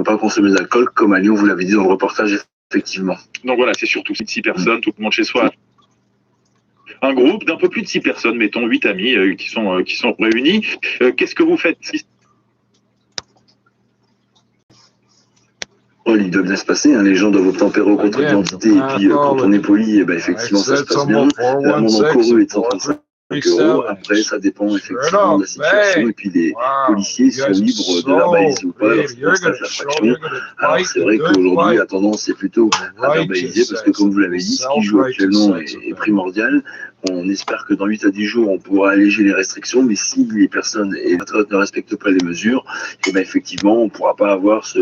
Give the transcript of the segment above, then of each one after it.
ne pas consommer d'alcool, comme à Lyon, vous l'avez dit dans le reportage, effectivement. Donc voilà, c'est surtout 6 personnes, tout le monde chez soi. Un groupe d'un peu plus de 6 personnes, mettons 8 amis qui sont réunis. Qu'est-ce que vous faites? Ils doivent bien se passer, hein. Les gens doivent obtempérer au contrôle d'identité, et puis quand on est poli, effectivement, ça se passe bien. L'amende encourue est de 135 €. Après, ça dépend effectivement de la situation, et puis les policiers sont libres de verbaliser ou pas lorsqu'ils constatent l'infraction. Alors c'est vrai qu'aujourd'hui, la tendance c'est plutôt à verbaliser, parce que comme vous l'avez dit, ce qui joue actuellement est primordial. On espère que dans 8 à 10 jours, on pourra alléger les restrictions, mais si les personnes et les patriotes ne respectent pas les mesures, effectivement, on ne pourra pas avoir ce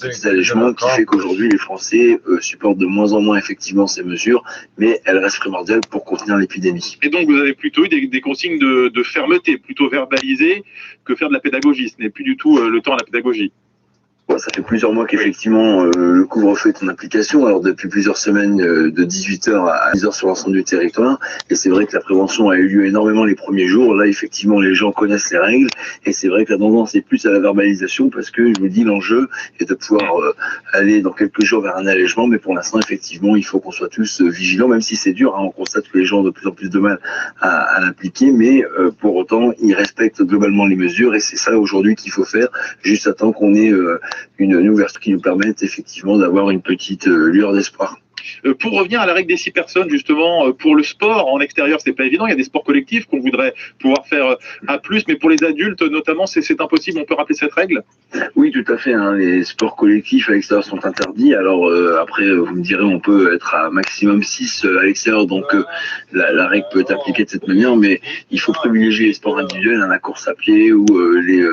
petit allègement qui fait qu'aujourd'hui, les Français supportent de moins en moins effectivement ces mesures, mais elles restent primordiales pour contenir l'épidémie. Et donc, vous avez plutôt eu des consignes de fermeté, plutôt verbalisées que faire de la pédagogie. Ce n'est plus du tout le temps à la pédagogie. Ça fait plusieurs mois qu'effectivement le couvre-feu est en application, alors depuis plusieurs semaines de 18h à 10h sur l'ensemble du territoire, et c'est vrai que la prévention a eu lieu énormément les premiers jours. Là effectivement les gens connaissent les règles, et c'est vrai que la tendance est plus à la verbalisation, parce que je vous dis, l'enjeu est de pouvoir aller dans quelques jours vers un allègement, mais pour l'instant effectivement il faut qu'on soit tous vigilants, même si c'est dur, hein. On constate que les gens ont de plus en plus de mal à l'appliquer, mais pour autant ils respectent globalement les mesures, et c'est ça aujourd'hui qu'il faut faire, juste à temps qu'on ait une ouverture qui nous permette effectivement d'avoir une petite lueur d'espoir. Pour revenir à la règle des 6 personnes, justement, pour le sport en extérieur, c'est pas évident. Il y a des sports collectifs qu'on voudrait pouvoir faire à plus, mais pour les adultes notamment, c'est impossible. On peut rappeler cette règle? Oui, tout à fait, hein. Les sports collectifs à l'extérieur sont interdits. Alors après, vous me direz, on peut être à maximum 6 à l'extérieur, donc la règle peut être appliquée de cette manière, mais il faut privilégier les sports individuels, hein, la course à pied ou les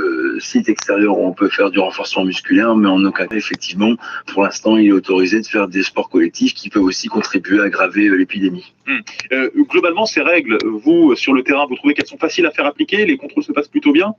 sites extérieurs où on peut faire du renforcement musculaire, mais en aucun cas, effectivement, pour l'instant, il est autorisé de faire des sports collectifs qui peuvent aussi contribuer à aggraver l'épidémie. Globalement, ces règles, vous, sur le terrain, vous trouvez qu'elles sont faciles à faire appliquer? Les contrôles se passent plutôt bien?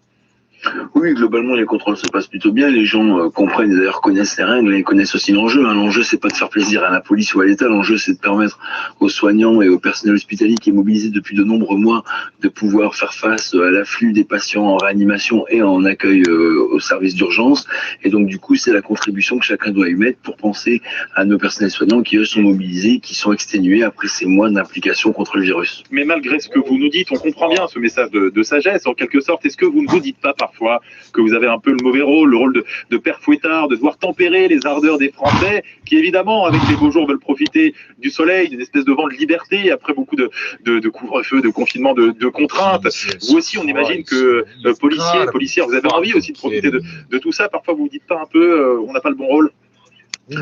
Oui, globalement, les contrôles se passent plutôt bien. Les gens comprennent et d'ailleurs connaissent les règles, et connaissent aussi l'enjeu. Hein. L'enjeu, c'est pas de faire plaisir à la police ou à l'État. L'enjeu, c'est de permettre aux soignants et au personnel hospitalier qui est mobilisé depuis de nombreux mois de pouvoir faire face à l'afflux des patients en réanimation et en accueil au service d'urgence. Et donc, du coup, c'est la contribution que chacun doit y mettre pour penser à nos personnels soignants qui, eux, sont mobilisés, qui sont exténués après ces mois d'implication contre le virus. Mais malgré ce que vous nous dites, on comprend bien ce message de sagesse, en quelque sorte. Est-ce que vous ne vous dites pas parfois que vous avez un peu le mauvais rôle, le rôle de père fouettard, de devoir tempérer les ardeurs des Français, qui évidemment, avec les beaux jours, veulent profiter du soleil, d'une espèce de vent de liberté, après beaucoup de couvre-feu, de confinement, de contraintes. Vous aussi, on imagine que policières, vous avez envie aussi de profiter de tout ça. Parfois, vous vous dites pas un peu, on n'a pas le bon rôle? C'est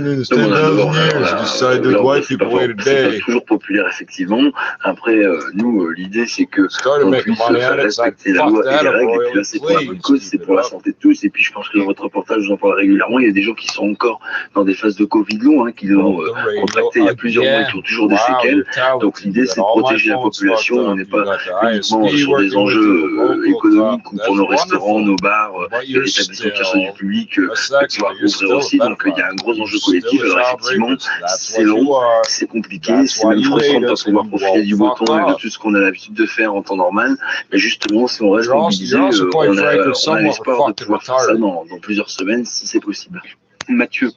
toujours populaire, effectivement. Après, nous, l'idée, c'est que on puisse faire respecter la loi et les règles. Et puis là, c'est pour la bonne cause, c'est pour la santé de tous. Et puis, je pense que dans votre reportage, vous en parlez régulièrement. Il y a des gens qui sont encore dans des phases de Covid long, hein, qui l'ont contracté il y a plusieurs mois et qui ont toujours des séquelles. Donc, l'idée, c'est de protéger la population. On n'est pas uniquement sur des enjeux économiques ou pour nos restaurants, nos bars, et les établissements qui reçoivent du public, de pouvoir ouvrir aussi. Donc, il y a un gros enjeu collectif. Alors effectivement, c'est long, c'est compliqué, c'est même frustrant de ne pas pouvoir profiter du beau temps et de tout ce qu'on a l'habitude de faire en temps normal. Mais justement, si on reste mobilisé, on a l'espoir de pouvoir faire ça dans plusieurs semaines, si c'est possible. Mathieu.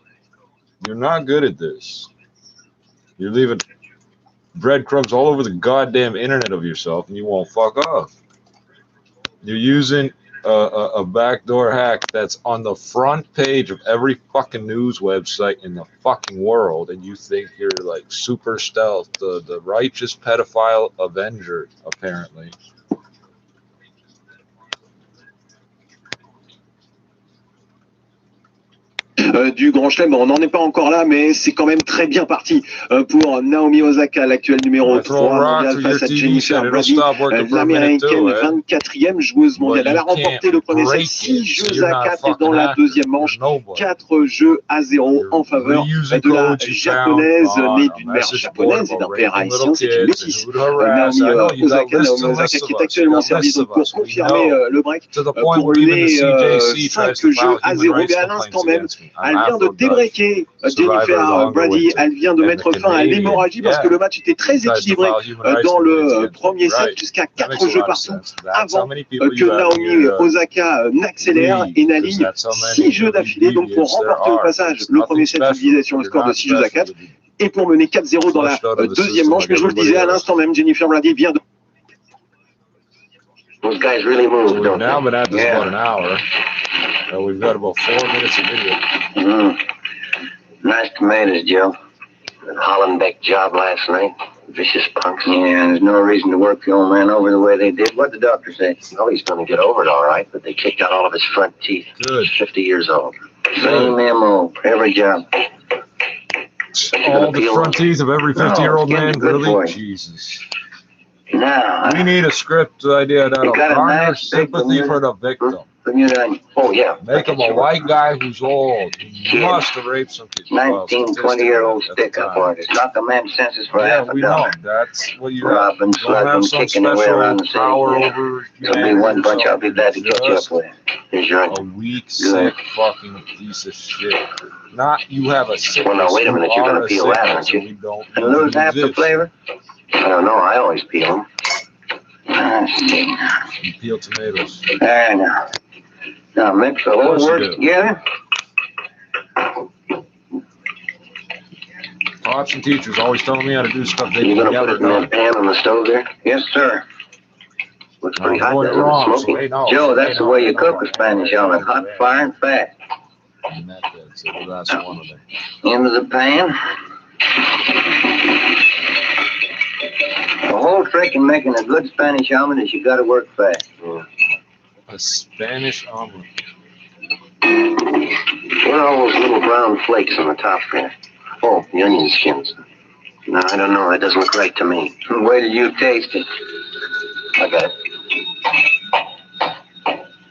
You're not good at this. You're leaving breadcrumbs all over the goddamn internet of yourself, and you won't fuck off. You're using a backdoor hack that's on the front page of every fucking news website in the fucking world, and you think you're like super stealth, the righteous pedophile avenger, apparently. Du Grand Chelem. On n'en est pas encore là, mais c'est quand même très bien parti pour Naomi Osaka, l'actuelle numéro 3 mondiale face à Jennifer Brady, l'américaine 24e joueuse mondiale. Elle a remporté le premier set 6 jeux à 4 dans la deuxième manche, 4 jeux à 0 en faveur de la japonaise, née d'une mère japonaise et d'un père haïtien. C'est une métisse. Naomi Osaka qui est actuellement servie pour confirmer le break, pour mener 5 jeux à 0. Mais à l'instant même, Elle vient de débraquer Jennifer Brady. Elle vient de mettre fin à l'hémorragie parce que le match était très équilibré dans le premier set jusqu'à 4 jeux partout avant que Naomi Osaka n'accélère et n'aligne 6 jeux d'affilée donc pour remporter au passage le premier set divisé sur le score de 6 jeux à 4 et pour mener 4-0 dans la deuxième manche. Mais je vous le disais à l'instant même, Jennifer Brady vient de... Those guys really move, So don't we've now they? been at this about an hour. We've got about 4 minutes of video. Nice tomatoes, Joe. That Hollenbeck job last night. Vicious punks. Yeah, there's no reason to work the old man over the way they did. What'd the doctor say? Oh, he's going to get over it all right, but they kicked out all of his front teeth. Good. 50 years old. Same MO, every job. All the front teeth of every 50-year-old man? good Really? boy. Jesus. Now, We need a script idea that'll got a garner nice big sympathy for the victim. Bermuda, Oh, yeah. Make him a white guy who's old. He must have raped some kids. 19, 20-year-old stick-up artist. Knock a man's senses for Yeah, half a we know. dollar. That's what you Robbing, don't have slugging, some kicking their way special around the city. power Yeah. over There'll be one bunch I'll be glad to catch you up with. Here's your a weak, sick, fucking piece of shit. Not you have a sickness. Well, now, wait a minute. You're you going are to a peel that, sickness, aren't you? and we don't And know lose you half the exist. flavor? I don't know. I always peel them. See. You peel tomatoes. There now. Now mix the whole course you work do. together. Pops and teachers always telling me how to do stuff they You're can going to put never it in that done. pan on the stove there? Yes, sir. Looks pretty I'm hot, going doesn't it? wrong, so Smoky. they know. Joe, They that's the know, way they you know cook about a Spanish omelet. Hot, fire, and fast. And that's it. That's one of them. Into the pan. The whole trick in making a good Spanish omelet is you got to work fast. A Spanish omelet. What are all those little brown flakes on the top there? Oh, the onion skins. No, I don't know. That doesn't look right to me. Wait till you taste it. I got it.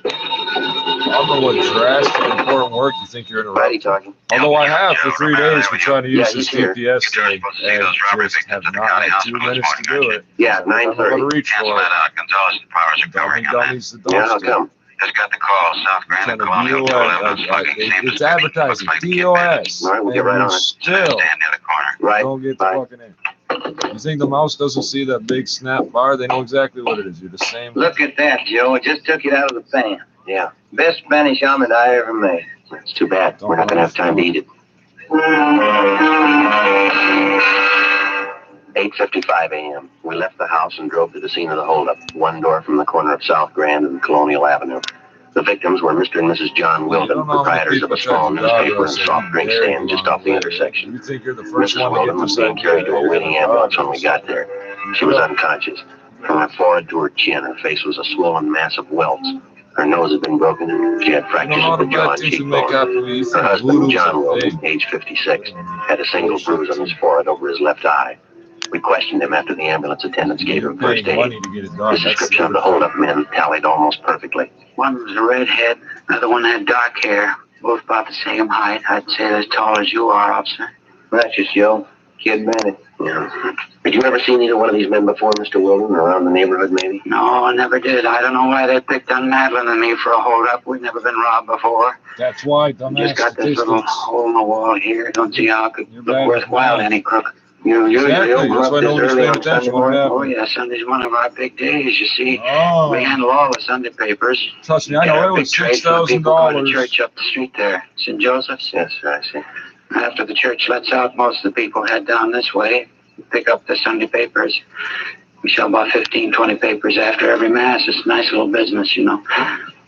I don't know what drastic important work you think you're Righty interrupting. talking. Although I have for 3 days been trying to use Yeah, this he's here. GPS thing and just have not had 2 minutes to do it. Yeah, I'm going 9:30. to reach for it. Gonzalez, the powers are Dummy covering on that. dummies the Yeah, I'll dumpster. come. Just got the call. South Grand Kind and of Colonial DOS. told evidence fucking same It's advertising. DOS. All right, we'll get And right you on it. still Stand near the corner. Right. don't get the Bye. fucking in. You think the mouse doesn't see that big snap bar? They know exactly what it is. You're the same. Look at that, Joe. I just took it out of the pan. Yeah, Best Spanish omelet I ever made. it's too bad. We're not going to have time to eat it. 8:55 a.m. We left the house and drove to the scene of the holdup, one door from the corner of South Grand and Colonial Avenue. The victims were Mr. and Mrs. John Wilden, proprietors of a small newspaper and soft drink stand just off the intersection. You think you're the first Mrs. one to Wilden get was this being carried to a waiting ambulance when we got there. She was unconscious. From her forehead to her chin, her face was a swollen mass of welts. Her nose had been broken and she had fractures of the jaw and cheekbone. Her husband, John Wilden, age 56, had a single bruise on his forehead over his left eye. We questioned him after the ambulance attendants gave him first aid. The description of the holdup men tallied almost perfectly. One was a redhead, another one had dark hair. Both about the same height. I'd say they're as tall as you are, officer. That's just Joe. Kid Bennett. Yeah. Had you ever seen either one of these men before, Mr. Wilden, or around the neighborhood, maybe? No, I never did. I don't know why they picked on Madeline and me for a holdup. We've never been robbed before. That's why, dumbass. Just got this little hole in the wall here. Don't see how it could You're look bad worthwhile to at any crook. You usually Exactly. open That's up why this nobody's early paying on attention. Sunday What morning. happened? Oh, yeah, Sunday's one of our big days, you see. Oh, We handle all the Sunday papers. trust me, I Get know our it big was trays for the people going to $6,000. church up the street there, St. Joseph's. Yes, I see. After the church lets out, most of the people head down this way, pick up the Sunday papers. We sell about 15, 20 papers after every Mass. It's a nice little business, you know.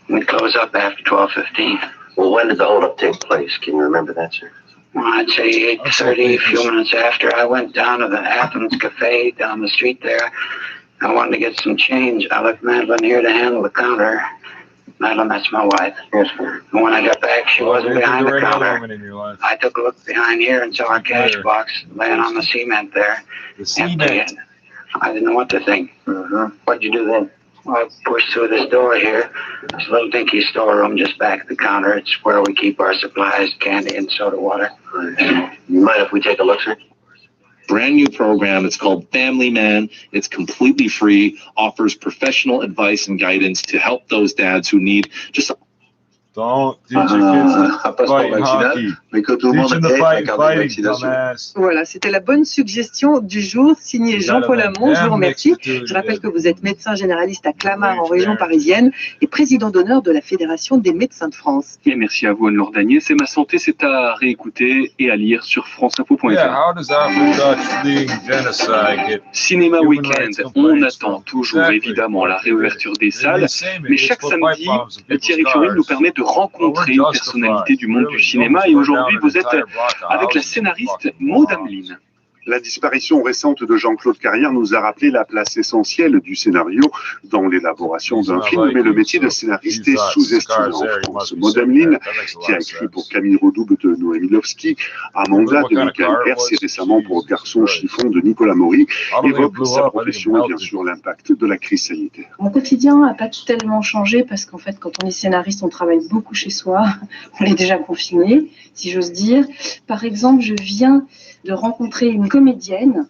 We close up after 12:15. Well, when did the holdup take place? Can you remember that, sir? Well, I'd say 8:30, a few minutes after. I went down to the Athens Cafe down the street there. I wanted to get some change. I left Madeline here to handle the counter. Madeline, that's my wife. Yes, sir. And when I got back, she wasn't behind the counter. Woman in your life. I took a look behind here and saw our cash box laying on the cement there. The Empty. cement. I didn't know what to think. What'd you do then? Well, I pushed through this door here. It's a little dinky storeroom just back of the counter. It's where we keep our supplies, candy and soda water. You mind if we take a look, sir? Brand new program. It's called Family Man. It's completely free, offers professional advice and guidance to help those dads who need just Don't teach your kids un passeport fight vaccinal, hockey. mais que tout le monde Teach them ait to la fight carte de fighting, vaccination. dumbass. Voilà, c'était la bonne suggestion du jour, signée Jean-Paul Hamon. Je vous remercie. Je rappelle que vous êtes médecin généraliste à Clamart en région parisienne et président d'honneur de la Fédération des médecins de France. Et merci à vous, Anne-Laure Dagnier. C'est ma santé, c'est à réécouter et à lire sur franceinfo.fr. Yeah, how does Africa fleeing genocide get Cinéma Week-end, on attend toujours évidemment la réouverture des salles, mais chaque samedi, Thierry Furine nous permet de rencontrer une personnalité du monde du cinéma et aujourd'hui vous êtes avec la scénariste Maud Ameline. La disparition récente de Jean-Claude Carrière nous a rappelé la place essentielle du scénario dans l'élaboration d'un film, mais le métier de scénariste est sous-estimé en France. Maud Ameline, qui a écrit pour Camille Redouble de Noémie Lovski, Amanda de Michael Herz et récemment pour Garçon chiffon de Nicolas Maury, évoque sa profession et bien sûr l'impact de la crise sanitaire. Mon quotidien n'a pas tellement changé parce qu'en fait, quand on est scénariste, on travaille beaucoup chez soi. On est déjà confiné, si j'ose dire. Par exemple, je viens de rencontrer une comédienne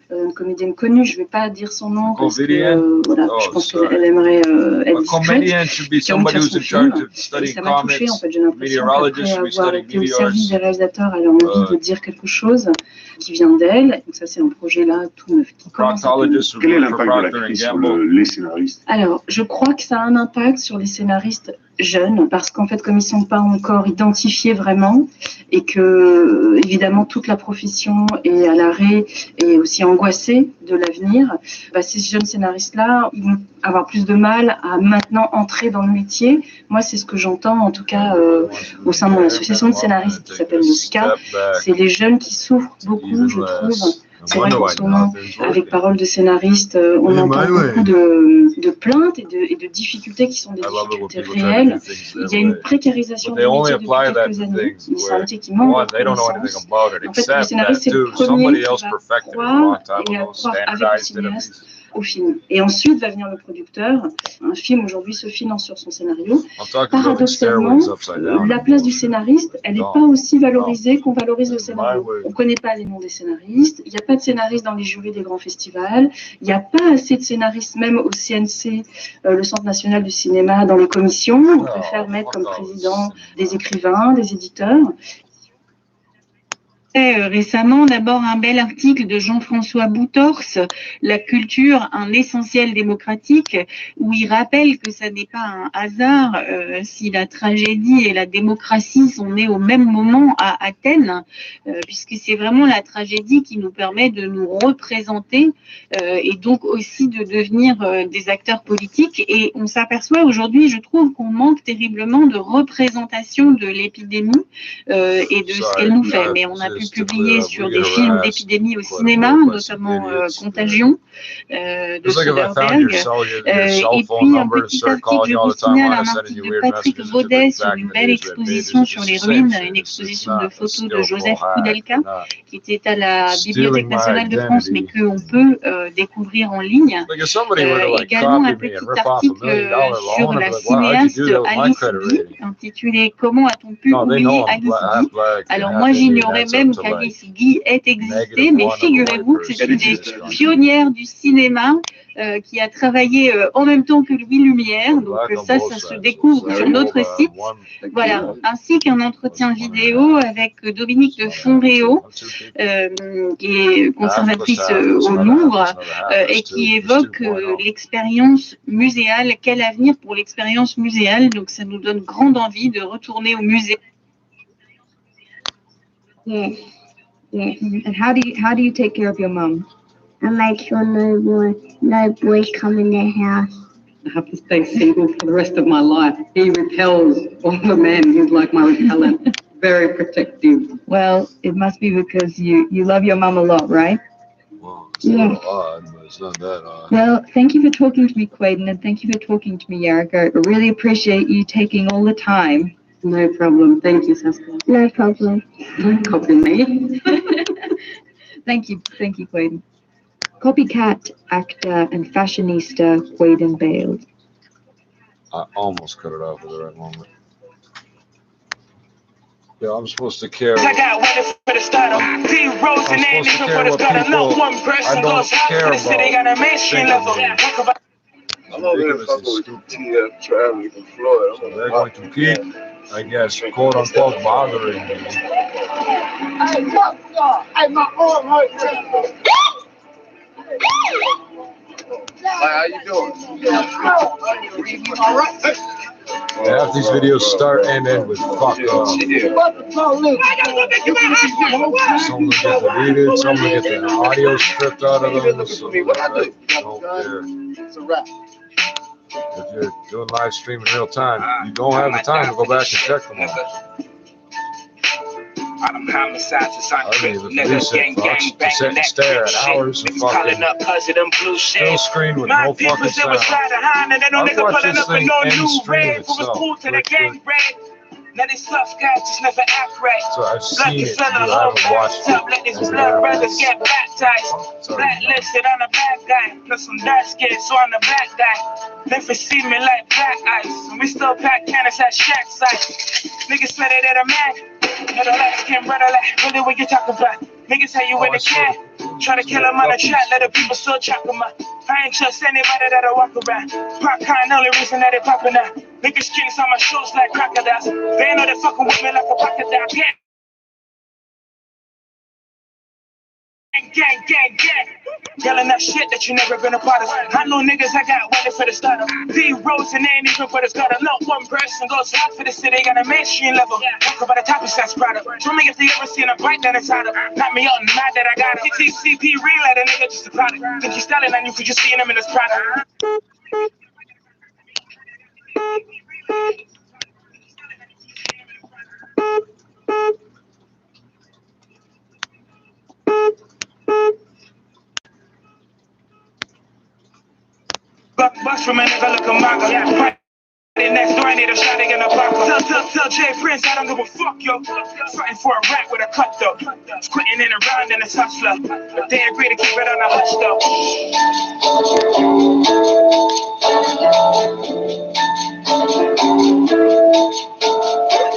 connue, je ne vais pas dire son nom parce que voilà, je pense qu'elle aimerait être discrète, qui a envie de faire son film. Et ça m'a touchée, en fait, j'ai l'impression qu'après avoir été au service des réalisateurs, elle a envie de dire quelque chose qui vient d'elle. Donc ça, c'est un projet là tout neuf qui commence. Quel est l'impact de la crise sur les scénaristes? Alors, je crois que ça a un impact sur les scénaristes jeunes parce qu'en fait, comme ils ne sont pas encore identifiés vraiment et que, évidemment, toute la profession est à l'arrêt et aussi angoissée de l'avenir, ces jeunes scénaristes-là, ils vont avoir plus de mal à maintenant entrer dans le métier. Moi, c'est ce que j'entends, en tout cas, au sein de mon association de scénaristes qui s'appelle le SCA. C'est les jeunes qui souffrent beaucoup, je trouve. C'est vrai qu'en ce moment, avec Parole de scénariste, on entend beaucoup de plaintes et de difficultés qui sont des difficultés réelles. Il y a une précarisation du métier depuis quelques années. C'est un métier qui manque de connaissances. En fait, le scénariste, c'est le premier qui va croire et croire avec le cinéaste au film. Et ensuite va venir le producteur. Un film aujourd'hui se finance sur son scénario. Paradoxalement, la place du scénariste, elle n'est pas aussi valorisée qu'on valorise le scénario. On ne connaît pas les noms des scénaristes. Il n'y a pas de scénaristes dans les jurys des grands festivals. Il n'y a pas assez de scénaristes même au CNC, le Centre national du cinéma, dans les commissions. On préfère mettre comme président des écrivains, des éditeurs. Récemment, d'abord un bel article de Jean-François Boutors, La culture, un essentiel démocratique, où il rappelle que ça n'est pas un hasard si la tragédie et la démocratie sont nées au même moment à Athènes, puisque c'est vraiment la tragédie qui nous permet de nous représenter et donc aussi de devenir des acteurs politiques. Et on s'aperçoit aujourd'hui, je trouve, qu'on manque terriblement de représentation de l'épidémie et de ce qu'elle nous fait. Mais on a pu publier sur des films d'épidémie au cinéma, notamment Contagion de Soderbergh. Et puis un petit article, je vous signale, un article de Patrick Baudet sur une belle exposition sur les ruines, une exposition de photos de Joseph Koudelka, qui était à la Bibliothèque nationale de France, mais qu'on peut découvrir en ligne. Également un petit article sur la cinéaste Alice Guy, intitulé « Comment a-t-on pu oublier Alice Guy ?» Alors moi, j'ignorais même qu'Alice Guy ait existé, mais figurez-vous que c'est une des pionnières du cinéma qui a travaillé en même temps que Louis Lumière, donc ça se découvre sur notre site, voilà, ainsi qu'un entretien vidéo avec Dominique de Fonréau, qui est conservatrice au Louvre, et qui évoque l'expérience muséale, quel avenir pour l'expérience muséale, donc ça nous donne grande envie de retourner au musée. Yes. Yes. And how do you take care of your mom? I make sure no boys come in their house. I have to stay single for the rest of my life. He repels all the men. He's like my repellent. Very protective. Well, it must be because you love your mom a lot, right? Well, it's not odd, but it's not that odd. Well, thank you for talking to me, Quaden, and thank you for talking to me, Erica. I really appreciate you taking all the time. No problem. Thank you, Saskia. No problem. Don't copy me. Thank you, Quaden. Copycat actor and fashionista Quaden Bale. I almost cut it off at the right moment. Yeah, I'm supposed to care. I'm supposed to care what people I don't care about. I'm over here fucking with TF traveling from Florida. So they're going to keep I guess, quote unquote, bothering me. Hey, look, hey, my arm hurts. How you doing? All right. Half these videos start and end with fuck off. Some get deleted, some get the audio stripped out of them. So I don't care. It's a wrap. If you're doing live stream in real time, you don't have the time to go back and check them all. I don't even reset thoughts to sit and stare at hours of fucking still screen with no fucking sound. I've watched this thing end stream itself. Now this tough guy just never act right. So I've seen it, but I haven't watched it. Let these blood brothers get baptized. Blacklisted, I'm a bad guy. Plus I'm dark skinned, so I'm the black guy. Never see me like black ice. And we still pack cannons at shack size. Niggas swear that I'm mad. Know the lights can't brother like, really what you talking about? Niggas say you in the can. Try to kill him on the chat, let the people still chop him up. I ain't trust anybody that'll walk around. Popcorn, only reason that they popping out. Niggas skins on my shoes like crocodiles. They know they fucking with me like a crocodile. Gang, gang, gang. Yelling that shit that you never been a part of. I know niggas I got waiting for the startup. D-Rose and ain't even for the startup. Not one person goes out for the city on a mainstream level. Talk about the top of Seth's product. Show me if they ever seen a bite that it's out of. Not me out and mad that I got it. TCP real at a nigga just a product. Think you styling on you cause you seen him in his product. Bust from a nigga like a maga. Next door, I need a shot in a pocket. Tell Jay Prince I don't give a fuck, yo. Fighting for a rat with a cut, though. Squinting in around in a hustler. But they agree to keep it on the hush, though.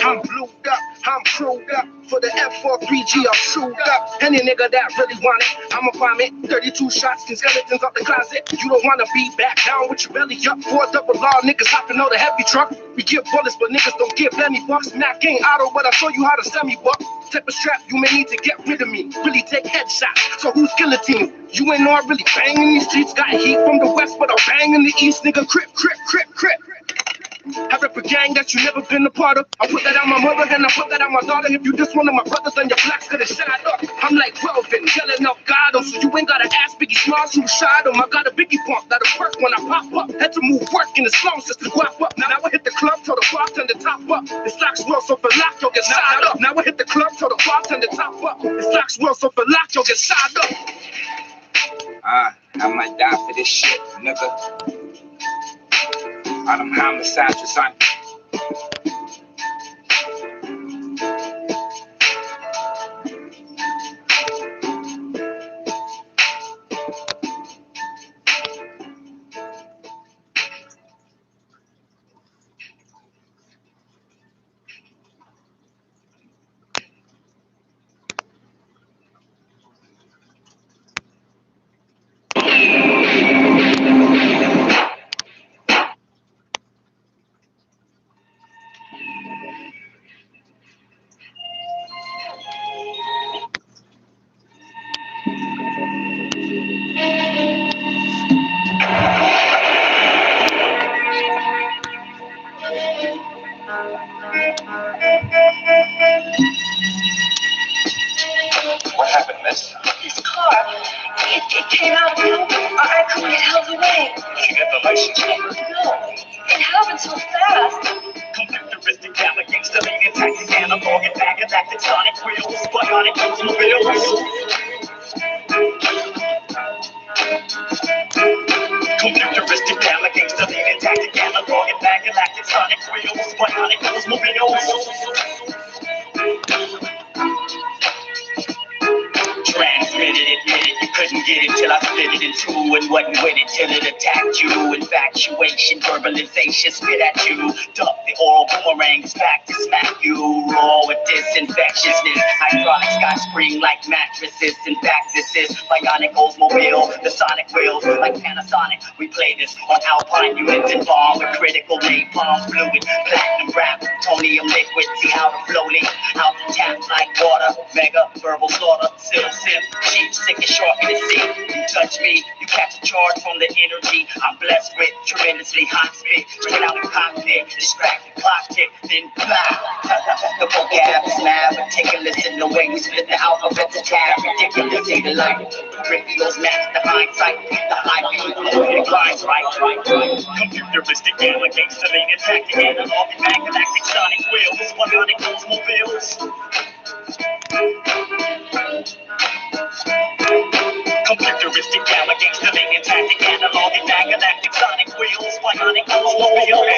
I'm blued up, I'm crewed up. For the F43G, I'm shoot up. Any nigga that really want it, I'ma find it. 32 shots, and skeletons out the closet. You don't wanna be back down with your belly up. 4 double law niggas hopping on the heavy truck. We give bullets, but niggas don't give any bucks. Mac ain't auto, but I'll show you how to semi-buck. Type of strap, you may need to get rid of me. Really take headshots, so who's guillotine? You ain't all really banging these streets. Got heat from the west, but I'm banging the east. Nigga, crip, crip, crip, crip. I rep a gang that you never been a part of. I put that on my mother, then I put that on my daughter. If you just one of my brothers, then your blacks could have shot up. I'm like Welvin, yelling up God, so you ain't gotta ask Biggie Smalls who shot him. I got a Biggie pump that'll work when I pop up. Had to move work in the slums just to guap up. Now I hit the club, tell the bartender top up. This locks well, so for lock, you'll get shot up. Now I hit the club, tell the bartender top up. This locks well, so for lock, you'll get shot up. I might die for this shit, nigga. All them homicides was on. What happened, miss? His car. It came out of nowhere. I couldn't get held away. Did you get the license? No. It happened so fast. Computeristic gangster, lady, tactic, analog, and bag of tectonic wheels, bionic automobiles. Computeristic gangster, lady, tactic, analog, and bag of tectonic wheels, bionic automobiles. Transmitted, admitted, you couldn't didn't get it till I split it in two and wasn't with it till it attacked you. Infatuation, verbalization, spit at you. Duck the oral boomerangs back to smack you. Raw with disinfectiousness. Hydraulics got spring like mattresses. In fact, this is bionic Oldsmobile. The sonic wheels like Panasonic. We play this on Alpine units involved with critical napalm fluid. Platinum wrap, plutonium liquid. See how the flow leak out the tap like water. Mega verbal slaughter. Still sip, cheap, sick and short in the sea. You touch me, you catch a charge from the energy. I'm blessed with tremendously hot spit. Straight out the cockpit, distracted clock tick, then fly. The vocab is mad, but take a listen. The way we split the alphabet to tab, ridiculous, ain't the life. Ripio's match the hindsight, the high view, the grinds right. Computeristic, gangster, lean, tactic, analog, and galactic sonic wheels, bionic Oldsmobiles. Computeristic, gangster, lean, tactic, analog, and galactic sonic wheels, bionic Oldsmobiles.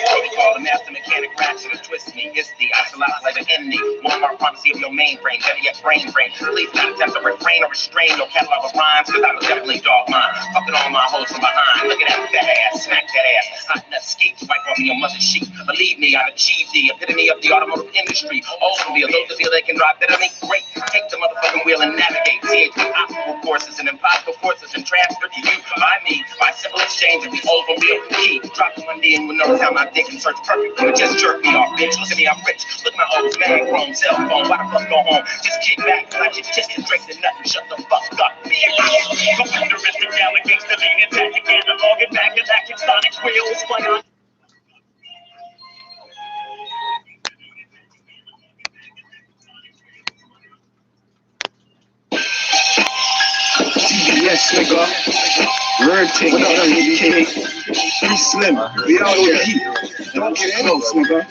Protocol, the master mechanic raps and twist me. It's the isolated like an enemy. One more prophecy of your mainframe, better yet brain drain. Please not attempt to refrain or restrain your catalog of rhymes, cause I was definitely dog mine. Fucking all my hoes from behind. Look at that ass, smack that ass. Hot enough skeet, wipe off your mother's sheet. Believe me, I've achieved the epitome of the automotive industry. Oldsmobile, those that feel they can drive better than me, great. Take the motherfucking wheel and navigate. CHP obstacle courses and impossible forces and transfer to you by me. By simple exchange of the Oldsmobile key. Drop the money in with no time I dig and search perfect. You just jerk me off, bitch. Look at me, I'm rich. Look at my old man, grown cell phone. Why the fuck go home? Just kick back, punch it, just and drink the nothing. Shut the fuck up. Computeristic, gangster, lean, tactic, analog, and galactic sonic wheels. Why not? Yes, nigga. Word thing. What up, nigga? Be slim. We out here heat. Don't get close, nigga.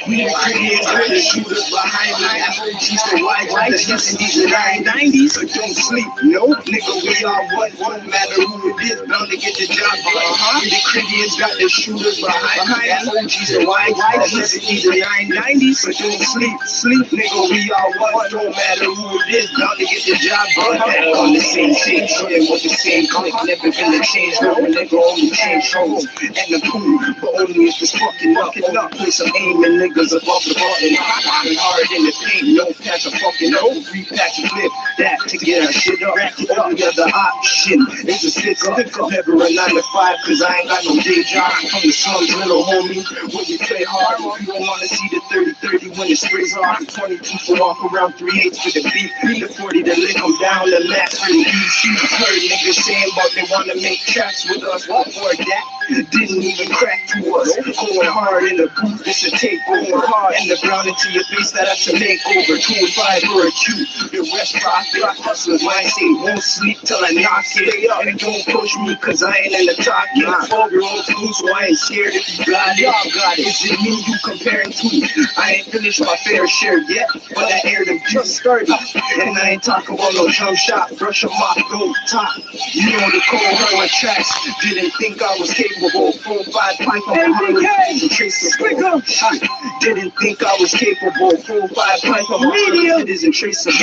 We the creators, shooters behind me. FOGs the wide the these 990s. So don't sleep, no, nigga. We are what? Won't matter who it is, bound to get the job done. We the creators got the shooters behind me. FOGs the wide these 990s. So don't sleep, nigga. We are what? Don't matter who it is, bound to get the job done. On the same shit, with the same click, never gonna change, no nigga, only change hoes. And the cool, but only if it's fucking up. Play some aim and niggas above the button. Hard in the paint, no patch of fucking no. Repatch a clip, that to get our shit up. All the other option is a stick up. Never a 9 to 5, cause I ain't got no day job. From the slums, little homie, when we play hard. You don't wanna see the 30-30 when it sprays hard. The 22 for walk around 3/8 for the beat. The 40 to lick them down, the max for the DC. Heard niggas saying about they wanna make tracks with us. Before that, didn't even crack to us. Going hard in the booth, it's a tape. Going hard in the ground into your face, that's a makeover. 2-5 for a Q. The rest profit. Hustlers, I say won't sleep till I knock it. And don't push me, cause I ain't in the top yet. 12-year-old too, so I ain't scared if you got it. Y'all got it. Is it me you comparing to? I ain't finished my fair share yet, but I aired them just started. And I ain't talking about no jump shot, brush them off, go top. You know the code, heard my tracks. Didn't think I was capable. 4-5 pipe on my traceable. Didn't think I was capable. 4-5 pipe on my it isn't traceable.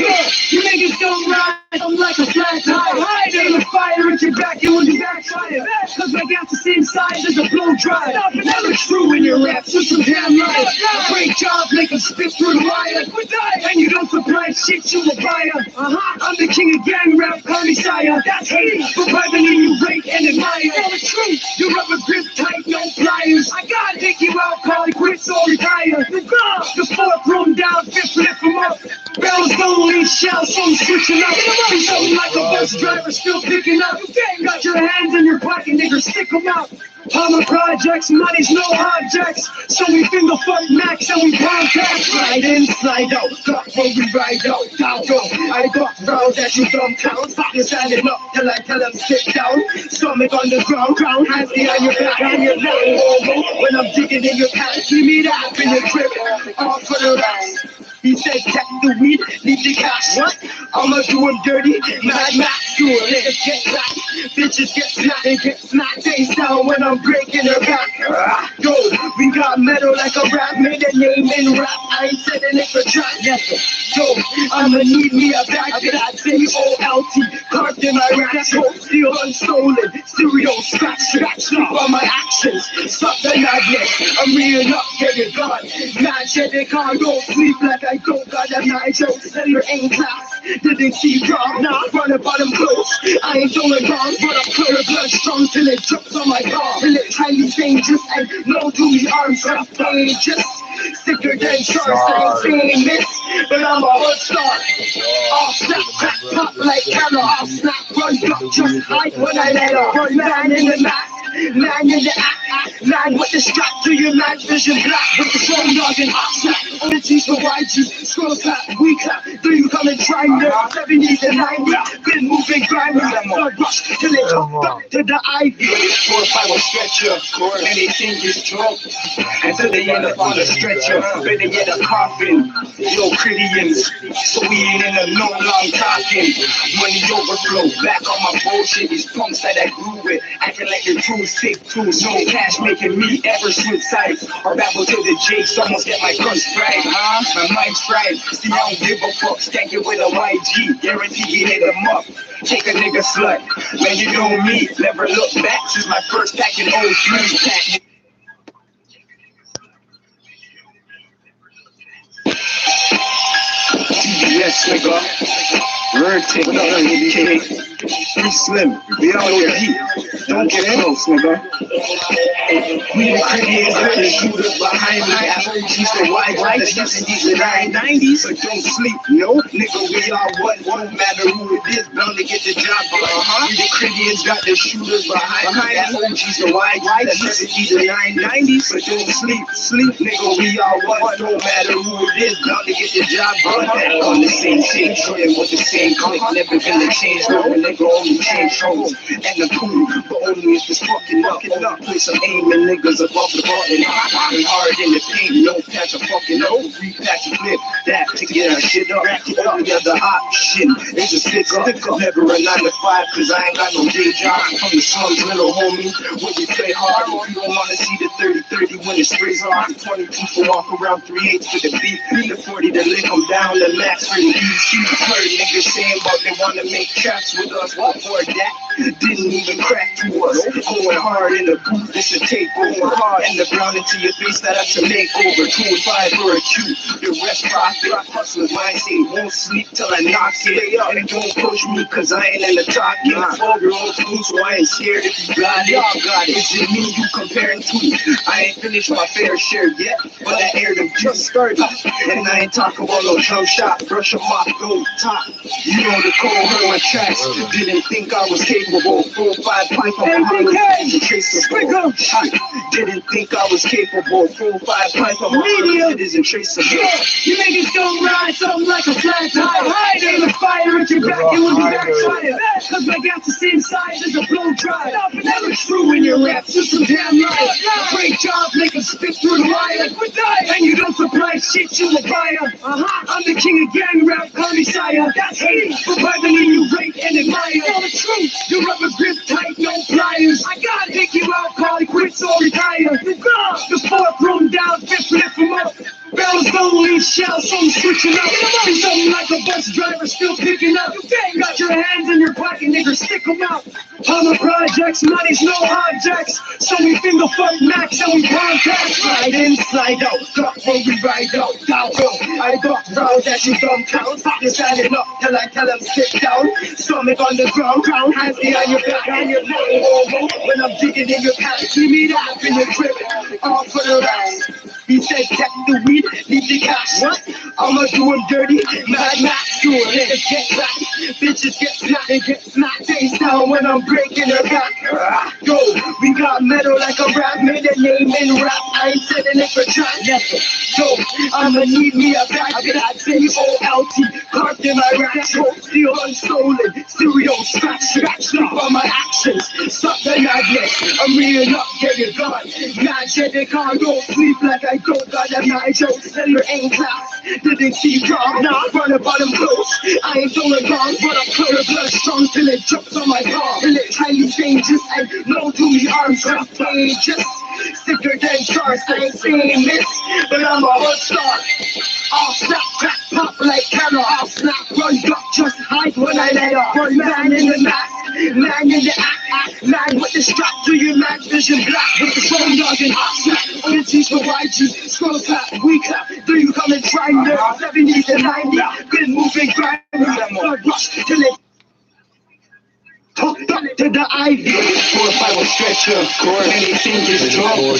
You niggas don't ride, I'm like a flat tire. Ain't a fire at your back, you on the backfire. Cause my gas is inside, there's a blow dry. Never true in your raps, with some damn lies. Great job, make them spit through the wire. And you don't surprise shit, you a buyer. I'm the king of gang rap, call me sire. That's hate, for privately you rate and admire. Tell the truth, your rubber grip tight, no pliers. I gotta take you out, call it quits or retire. The fourth room down, fifth flip them up. Bells don't leave shells, so I'm switching up. Be something like a bus driver, still picking up. Got your hands in your pocket, nigga, stick them out. All my projects, money's no objects. So we finger fuck max and we podcast. Slide in, slide out, got where we ride out. Down, go, I got round that you dumb town. You're standing up till I tell them sit down. Stomach on the ground, hands behind your back and your neck. When I'm digging in your pants, give me that in your grip. All for the rest. He said, the weed, leave the cash. What? I'ma do him dirty, mad max, do it. Niggas get clapped, bitches get smacked and get smacked. Face down when I'm breaking her back. Yo, we got metal like a rap, made a name in rap. I ain't setting it for trap. Yes, yo, I'ma need me a backpack. C-O-L-T, carved in my rack. Steel unstolen, stereo scratch on my actions. Stop the madness, I'm reeling up, get it gone. Mad shit, they can't go sleep like I don't got a night joke. Center in class, didn't see wrong. Now run up on them close. I ain't doing wrong, but I'm clear blood strong till it drops on my car. Till it's highly dangerous and no to me arms are dangerous. Sicker than sharks, I ain't famous, but I'm a hot star. Off snap, crack, pop like camera. Off snap, run, duck, just hide when I let her. Run, man in the mask. Man in the act, man with the strap to your man's vision black with the strong dog and hot snap. OG's for YG, scroll clap, we clap. Do you come and try me? 70s and 90s, been moving grimy. Blood rush till it hooked up to the ivy. 4 or 5 will stretch you, anything is drunk. Until they end up on the stretcher, better get a coffin. Yo, Critians, so we ain't in a no long talking. Money overflow, back on my bullshit. These punks that I grew with, acting like they're true. Sick too, no cash making me ever switch sides or babble to the jakes, almost get my guns fried, huh? My mind's fried, see I don't give a fuck, stank it with a YG, guarantee we hit them up. Take a nigga slut, man you know me, never look back since my first pack in 03 pack. Yes, nigga. Word take it. Free Slim, we out here heat. Don't get close, nigga. We the Caribbeans, the shooters behind me. She's the white, the 70s and 90s. But don't sleep, no, nigga, we are what? No matter who it is, bound to get the job done. We the Caribbeans got the shooters behind me. She's the white, the 70s and 90s. But don't sleep, nigga, we are what? No matter who it is, bound to get the job done. On the same team, shooting with the same click. Never gonna change, no, nigga, only change shows. And the cool, but only if it's fucking up. Play some aiming niggas above the button. Hard in the paint, no patch of fucking up. Repatch a clip, that to get our shit up. All the other option is a stick up. Never a 9 to 5, cause I ain't got no day job. From the slums, little homie, when we play hard. You don't wanna see the 30-30 when it sprays hard. 20 people walk around 3/8 for the beat. The 40 to lick them down, the max for the DC. Heard niggas saying about they wanna make tracks with us. Before that, didn't even crack to us. Going hard in the booth, it's a tape going hard. And the ground into your face, that's a makeover. 2 and 5 for a Q. The rest profit. Hustlers mind say won't sleep till I knock it. And don't push me, cause I ain't in the top game. 12-year-old school, so I ain't scared if you got it. Y'all got it. Is it me you comparing to? I ain't finished my fair share yet, but I aired them just started. And I ain't talking about no jump shot. Brush them off, go top. You know the cold heroin tracks. Didn't think I was capable. 4-5 pipe on my hands. Traceable. Didn't think I was capable. 4-5 pipe on my hands. It isn't traceable. You make it go ride something like a flat tire. Hide in the fire at your back, it will be backfire. Cause my gas is inside, there's a blow dry. Never true in your raps, just some damn lies. Great job, make them spit through the wire. And you don't supply shit, you a buyer. I'm the king of gang rap, call me sire. That's me, but privately you rate and admire. Tell the truth, your rubber grip tight, no pliers. I gotta pick you out, call it quits or retire. The 4th room down, 5th lift them up. Barrels don't leave shells, so I'm switching up. Be something like a bus driver still picking up. Got your hands in your pocket, nigga, stick them out. On the projects, money's no objects. So we finger fuck max and we contact. Slide in, slide out, duck when we ride out. Down go, I got round that you dumb count. You're standing up till I tell them sit down. Stomach on the ground, hands behind your back and your neck. When I'm digging in your pants, leave me that in your grip. All for the rest. He said, take the weed, leave the cash. What? I'ma do him dirty, mad max, do it. Niggas get back, bitches get smacked and get smacked. Face down when I'm breaking her back. Yo, we got metal like a rap, made a name in rap. I ain't setting it for trap. Yo, I'ma need me a backpack. C-O-L-T, carved in my rack. Steel unstolen, stereo scratch on my actions. Stop the madness, I'm reeling up, get it gone. Mad said they can't go sleep like I don't got them night jokes. Never in class, didn't see calm. Now I run about them close. I ain't doing wrong, but I'm clear blood strong till it drops on my palm. And it's highly dangerous and no to me arms are contagious. Sicker than cars, I ain't saying this, but I'm a hot star. I'll snap, crack, pop like camera. I'll snap, run, duck, just hide when I let up. One man in the mask, man in the act, man with the strap to your man's vision black. With the phone dog and hot snap, on the teeth for YG. Scroll clap, we clap, do you come and try me? 70s and 90s, good moving grind. Blood rush till it back to the Ivy. 4-5 will stretch you. Anything is trouble.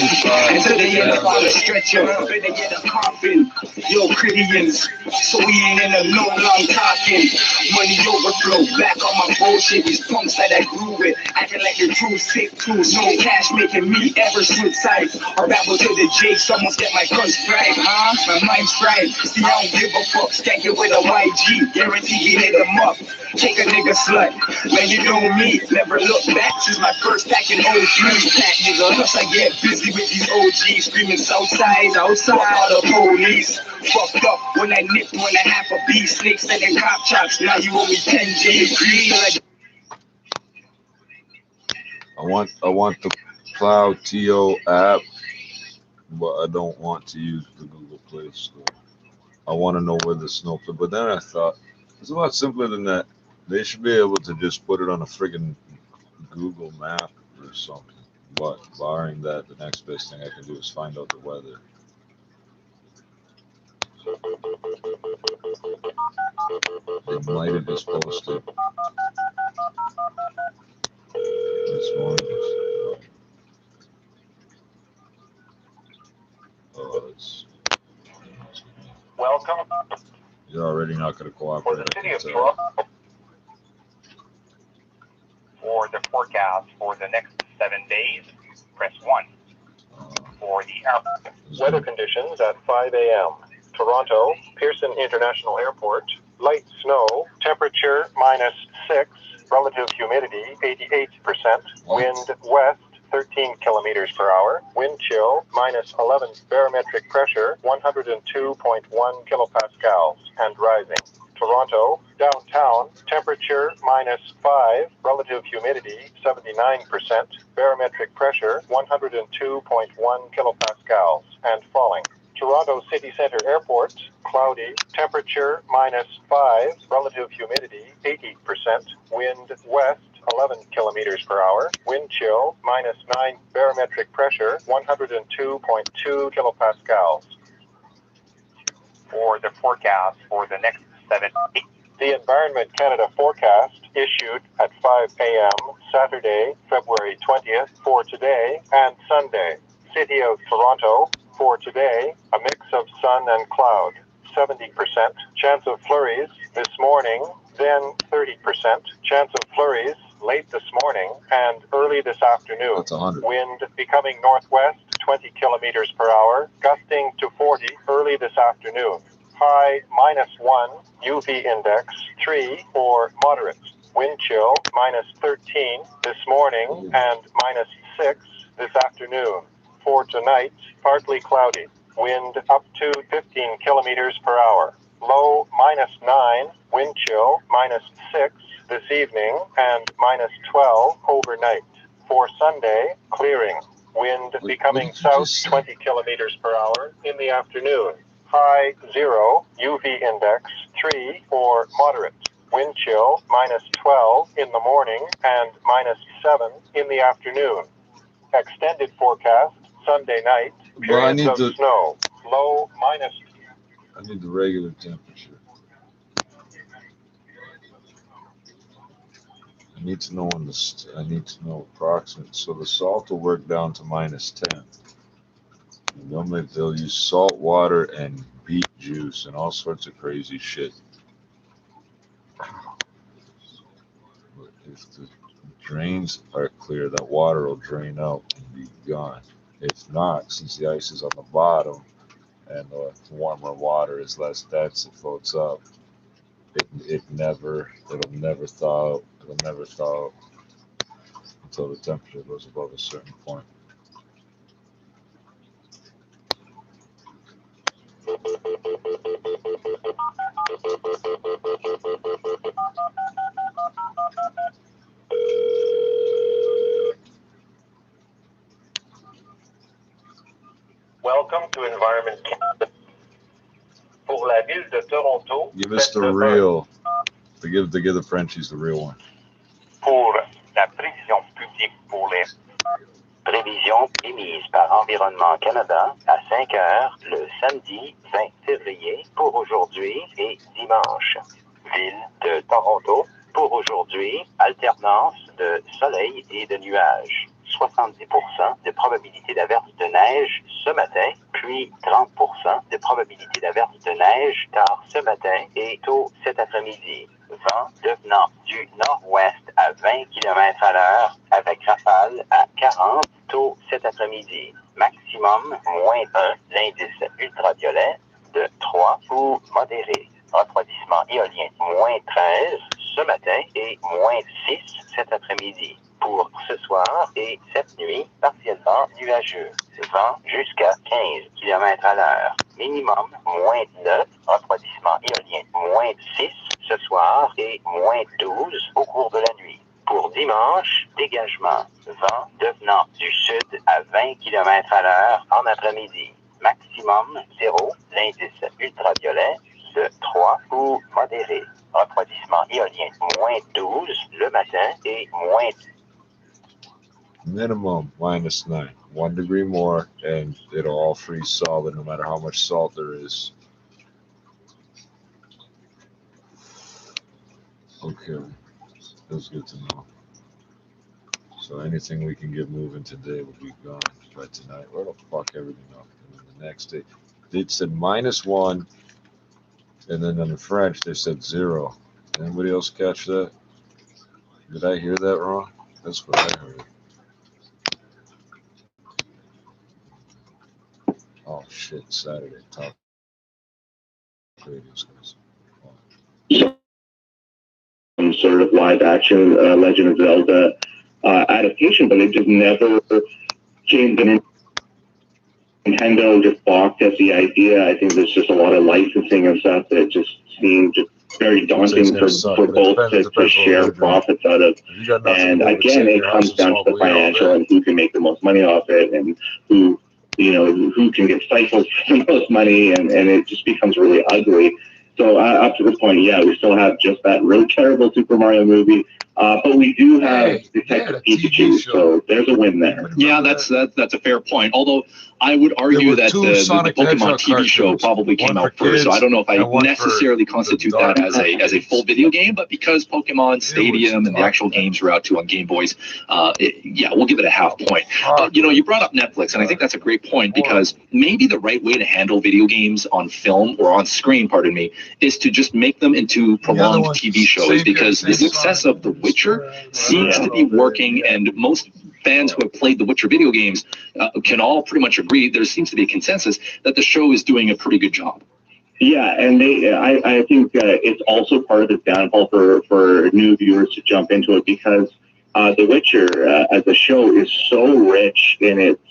Until they end up on a stretcher. Better get a coffin. Yo, Christians. So we ain't in a no long talking. Money overflow. Back on my bullshit. These punks that I grew with. Acting like you're too sick, too. No cash making me ever switch sides. Or babble to the J. Someone's get my guns fried, huh? My mind's fried. See, I don't give a fuck. Skank it with a YG. Guarantee he hit them up. Take a nigga slut. Man, you know me, never look back since my first stack in 03. Pack nigga, plus I get busy with these OGs screaming Southside, outside all the police. Fucked up when I nipped 1.5 a B. Snakes and cop chops, now you owe me 10 G's. I want the Plow TO app, but I don't want to use the Google Play Store. I want to know where the snow, but then I thought it's a lot simpler than that. They should be able to just put it on a friggin' Google map or something. But barring that, the next best thing I can do is find out the weather. They might have just posted this morning. Oh, it's... Welcome. You're already not going to cooperate. For the city of Toronto, for the forecast for the next 7 days, press 1. For the weather conditions at 5 a.m. Toronto, Pearson International Airport, light snow, temperature -6, relative humidity 88%, wind west 13 kilometers per hour, wind chill -11, barometric pressure 102.1 kilopascals and rising. Toronto, downtown, temperature -5, relative humidity 79%, barometric pressure 102.1 kilopascals and falling. Toronto City Centre Airport, cloudy, temperature -5, relative humidity 80%, wind west 11 kilometers per hour, wind chill -9, barometric pressure 102.2 kilopascals. For the forecast for the next 7 days. The Environment Canada forecast issued at 5 a.m. Saturday, February 20th for today and Sunday. City of Toronto, for today, a mix of sun and cloud, 70% chance of flurries this morning, then 30% chance of flurries late this morning and early this afternoon. That's 100. Wind becoming northwest, 20 kilometers per hour, gusting to 40 early this afternoon. High -1, UV index 3 or moderate. Wind chill -13 this morning and -6 this afternoon. For tonight, partly cloudy. Wind up to 15 kilometers per hour. Low -9, wind chill -6 this evening and -12 overnight. For Sunday, clearing. Wind becoming south 20 kilometers per hour in the afternoon. High 0, UV index 3 or moderate. Wind chill -12 in the morning and -7 in the afternoon. Extended forecast, Sunday night, periods of snow. Low minus. I need the regular temperature. I need to know when this. I need to know approximate. So the salt will work down to -10. They'll use salt water and beet juice and all sorts of crazy shit. But if the drains are clear, that water will drain out and be gone. If not, since the ice is on the bottom and the warmer water is less dense, it floats up. It'll never thaw out. It'll never thaw out until the temperature goes above a certain point. ville de Toronto. Give us the real. To give the Frenchies the real one. Pour la prévision publique pour les prévisions émises par Environnement Canada à 5 heures le samedi 20 février pour aujourd'hui et dimanche. Ville de Toronto, pour aujourd'hui, alternance de soleil et de nuages. 70% de probabilité d'averse de neige ce matin, puis 30% de probabilité d'averse de neige tard ce matin et tôt cet après-midi. Vent devenant du nord-ouest à 20 km/h avec rafale à 40 tôt cet après-midi. Maximum -1, l'indice ultraviolet de 3 ou modéré. Refroidissement éolien -13 ce matin et -6 cet après-midi. Pour ce soir et cette nuit, partiellement nuageux. Vent jusqu'à 15 km/h. Minimum -9, refroidissement éolien -6 ce soir et -12 au cours de la nuit. Pour dimanche, dégagement. Vent devenant du sud à 20 km/h en après-midi. Maximum 0, l'indice ultraviolet de 3 ou modéré. Refroidissement éolien -12 le matin et Minimum -9. 1 degree more, and it'll all freeze solid no matter how much salt there is. Okay, that's good to know. So anything we can get moving today will be gone by tonight. Where the fuck everything up? And then the next day, they said -1, and then in the French they said 0. Anybody else catch that? Did I hear that wrong? That's what I heard. Oh shit! Saturday talk radio's gonna. Some sort of live action Legend of Zelda adaptation, but it just never came to Nintendo. Just balked at the idea. I think there's just a lot of licensing and stuff that just seemed just very daunting for both to share profits out of. And again, it comes down to the financial and who can make the most money off it, and who who can get stifled for the most money, and it just becomes really ugly. So up to this point, yeah, we still have just that really terrible Super Mario movie, but we do have Detective Pikachu, so there's a win there. Yeah, that's a fair point. Although I would argue that the Pokemon TV show probably came out first, so I don't know if I necessarily constitute that as a full video game, but because Pokemon Stadium and the actual games were out too on Game Boys, yeah, we'll give it a half point. But you brought up Netflix, and I think that's a great point, because maybe the right way to handle video games on film or on screen, pardon me, is to just make them into prolonged TV shows, because the success of The Witcher seems to be working, and most fans who have played the Witcher video games can all pretty much agree. There seems to be a consensus that the show is doing a pretty good job. Yeah, and I think it's also part of the downfall for new viewers to jump into it, because The Witcher as a show is so rich in its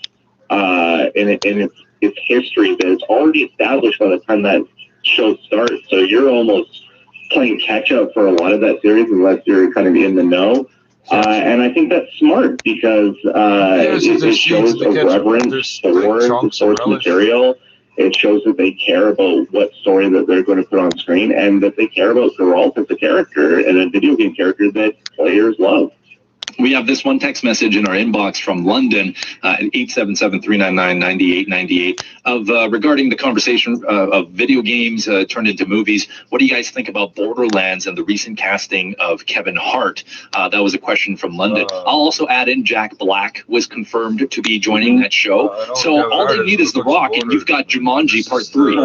history that it's already established by the time that show starts. So you're almost playing catch up for a lot of that series unless you're kind of in the know. And I think that's smart, because it shows a reverence for the source material. It shows that they care about what story that they're going to put on screen, and that they care about Geralt as a character and a video game character that players love. We have this one text message in our inbox from London at 877-399-9898 regarding the conversation of video games turned into movies. What do you guys think about Borderlands and the recent casting of Kevin Hart? That was a question from London. I'll also add in Jack Black was confirmed to be joining that show. So all they need is The Rock, and you've got Jumanji Part 3.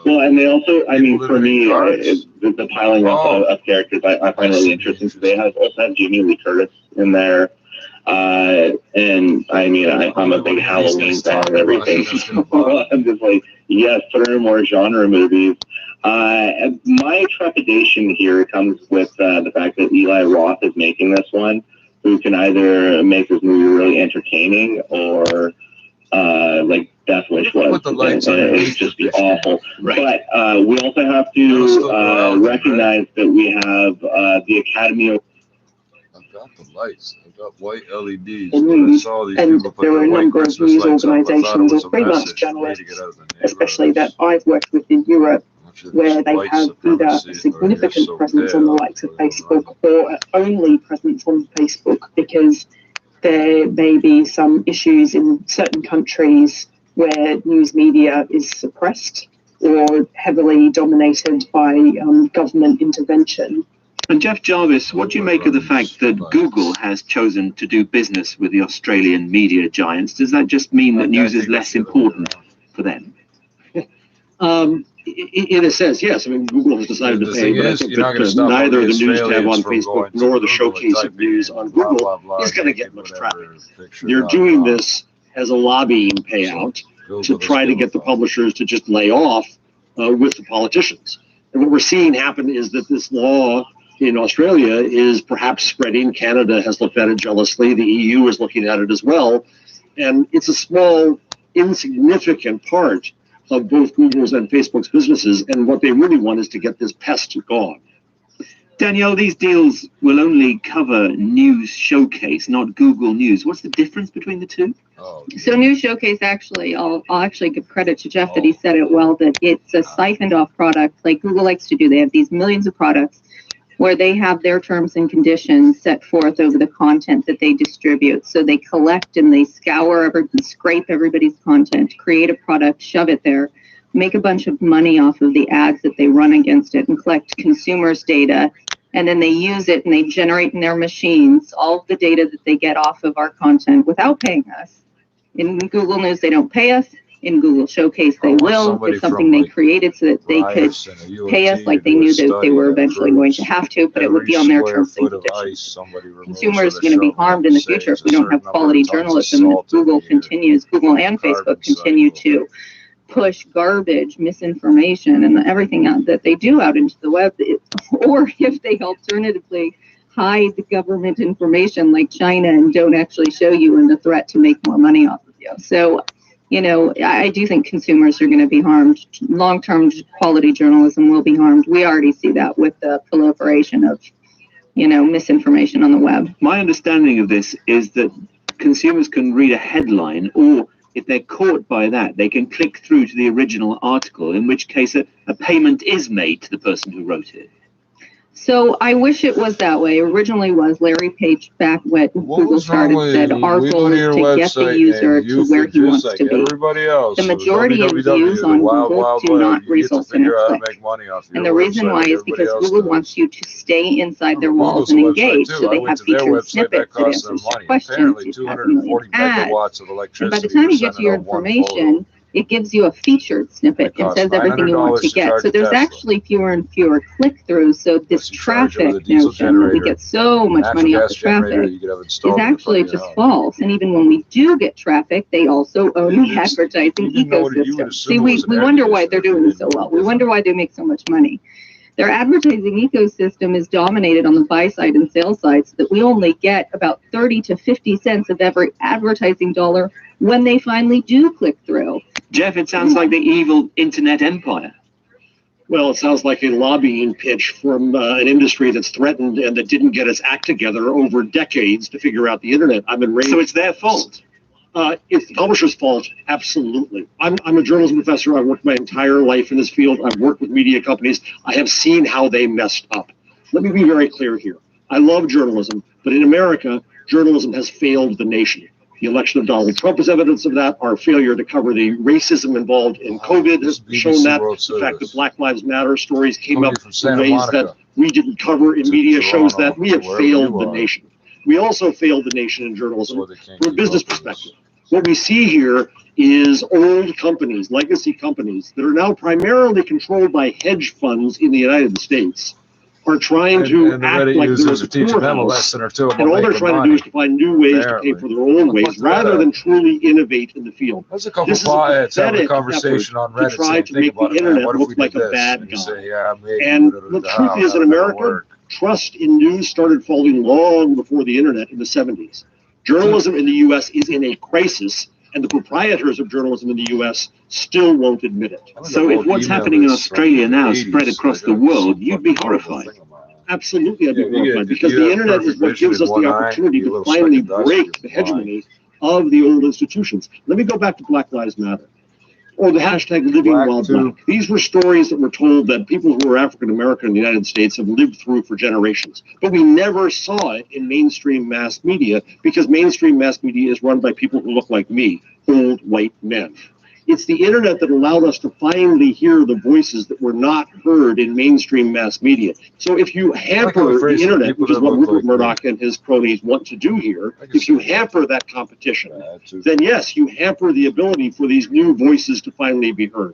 Well, and they also, I mean, for me, the piling up of characters I find really interesting. So they also have Jamie Lee Curtis in there. And I mean, I'm a big Halloween fan and everything. I'm just like, yes, throw more genre movies. My trepidation here comes with the fact that Eli Roth is making this one, who can either make this movie really entertaining or like Death Wish was, and it'd just be awful. Right. But we also have to recognize that we have the Academy of. I've got the lights. I've got white LEDs. And there were a number of news organisations or freelance journalists, especially that I've worked with in Europe, where they have either a significant presence on the likes of Facebook or only presence on Facebook because there may be some issues in certain countries where news media is suppressed or heavily dominated by government intervention. And Jeff Jarvis, what do you make of the fact that Google has chosen to do business with the Australian media giants? Does that just mean that news is less important for them? In a sense, yes. I mean, Google has decided to pay, but I think that neither the news tab on Facebook nor the showcase of news on Google is going to get much traffic. They're doing this as a lobbying payout to try to get the publishers to just lay off with the politicians. And what we're seeing happen is that this law in Australia is perhaps spreading. Canada has looked at it jealously. The EU is looking at it as well. And it's a small, insignificant part of both Google's and Facebook's businesses, and what they really want is to get this pest gone. Danielle, these deals will only cover News Showcase, not Google News. What's the difference between the two? So News Showcase, actually, I'll actually give credit to Jeff that he said it well, that it's a siphoned off product like Google likes to do. They have these millions of products where they have their terms and conditions set forth over the content that they distribute. So they collect and they scrape everybody's content, create a product, shove it there, make a bunch of money off of the ads that they run against it, and collect consumers' data. And then they use it and they generate in their machines all of the data that they get off of our content without paying us. In Google News, they don't pay us. In Google Showcase, they will. It's something they created so that they could pay us like they knew that they were eventually going to have to, but it would be on their terms and conditions. Consumers are going to be harmed in the future if we don't have quality journalism. And if Google and Facebook continue to push garbage, misinformation, and everything that they do out into the web, or if they alternatively hide the government information like China and don't actually show you in the threat to make more money off of you. So, you know, I do think consumers are going to be harmed. Long-term quality journalism will be harmed. We already see that with the proliferation of, you know, misinformation on the web. My understanding of this is that consumers can read a headline, or if they're caught by that, they can click through to the original article, in which case a payment is made to the person who wrote it. So I wish it was that way. Originally was Larry Page back when Google started said our goal is to get the user to where he wants to be. The majority of views on Google do not result in a click. And the reason why is because Google wants you to stay inside their walls and engage. So they have featured snippets that answers your questions. You have a million ads. And by the time you get to your information, it gives you a featured snippet and says everything you want to get. So there's actually fewer and fewer click-throughs. So this traffic notion that we get so much money off the traffic is actually just false. And even when we do get traffic, they also own the advertising ecosystem. See, we wonder why they're doing so well. We wonder why they make so much money. Their advertising ecosystem is dominated on the buy side and sell side, so that we only get about 30 to 50 cents of every advertising dollar when they finally do click through. Jeff, it sounds like the evil internet empire. Well, it sounds like a lobbying pitch from an industry that's threatened and that didn't get its act together over decades to figure out the internet. I'm enraged. So it's their fault? It's the publisher's fault, absolutely. I'm a journalism professor. I've worked my entire life in this field. I've worked with media companies. I have seen how they messed up. Let me be very clear here. I love journalism, but in America, journalism has failed the nation. The election of Donald Trump is evidence of that. Our failure to cover the racism involved in COVID has shown that. The fact that Black Lives Matter stories came up in ways that we didn't cover in media shows that we have failed the nation. We also failed the nation in journalism from a business perspective. What we see here is old companies, legacy companies, that are now primarily controlled by hedge funds in the United States, are trying to act like they're a poorhouse, and all they're trying to do is to find new ways to pay for their own ways, rather than truly innovate in the field. There's a couple this is a pathetic effort to try to make the internet look like a bad guy. And the truth is, in America, trust in news started falling long before the internet in the 70s. Journalism in the U.S. is in a crisis, and the proprietors of journalism in the U.S. still won't admit it. So if what's happening in Australia now spread across the world, you'd be horrified. Absolutely, I'd be horrified, because the internet is what gives us the opportunity to finally break the hegemony of the old institutions. Let me go back to Black Lives Matter. or the hashtag living while black. These were stories that were told that people who were African American in the United States have lived through for generations. But we never saw it in mainstream mass media because mainstream mass media is run by people who look like me, old white men. It's the internet that allowed us to finally hear the voices that were not heard in mainstream mass media. So if you hamper the internet, which is what Rupert Murdoch and his cronies want to do here, if you hamper that competition, then yes, you hamper the ability for these new voices to finally be heard.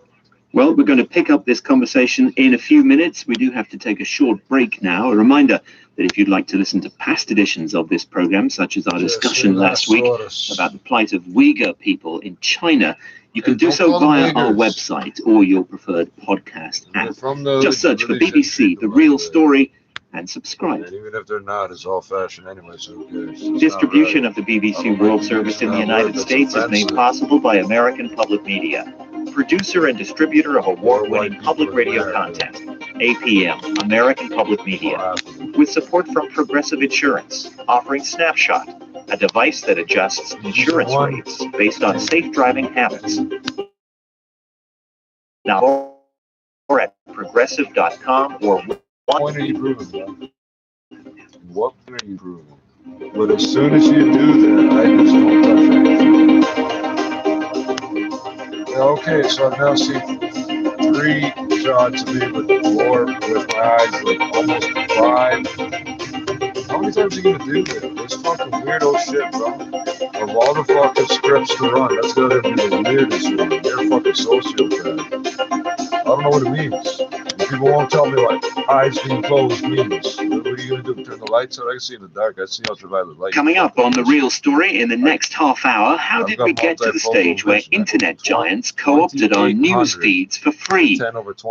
Well, we're going to pick up this conversation in a few minutes. We do have to take a short break now. A reminder that if you'd like to listen to past editions of this program, such as our discussion last week about the plight of Uyghur people in China, you can do so via our website or your preferred podcast app. Just search for BBC, The Real Story, and subscribe. And even if they're not, it's old-fashioned anyway, so who cares? Distribution of the BBC World Service in the United States is made possible by American Public Media, producer and distributor of award-winning public radio content, APM, American Public Media, with support from Progressive Insurance, offering Snapshot, a device that adjusts insurance rates based on safe driving habits. Now, or at progressive.com or What point are you proving, man? What point are you proving? But as soon as you do that, I just don't touch anything. Okay, so I've now seen 3 shots of me with the floor with my eyes like almost 5. How many times are you gonna do that? That's fucking weirdo shit, bro. Of all the fucking scripts to run, that's gotta be the weirdest one. You're a fucking sociopath. I don't know what it means. People won't tell me what eyes being closed means. What are you going to do? Turn the lights out? I can see in the dark. I see ultraviolet light. Coming up on The Real Story in the next half hour, how did we get to the stage where internet giants co-opted our news feeds for free?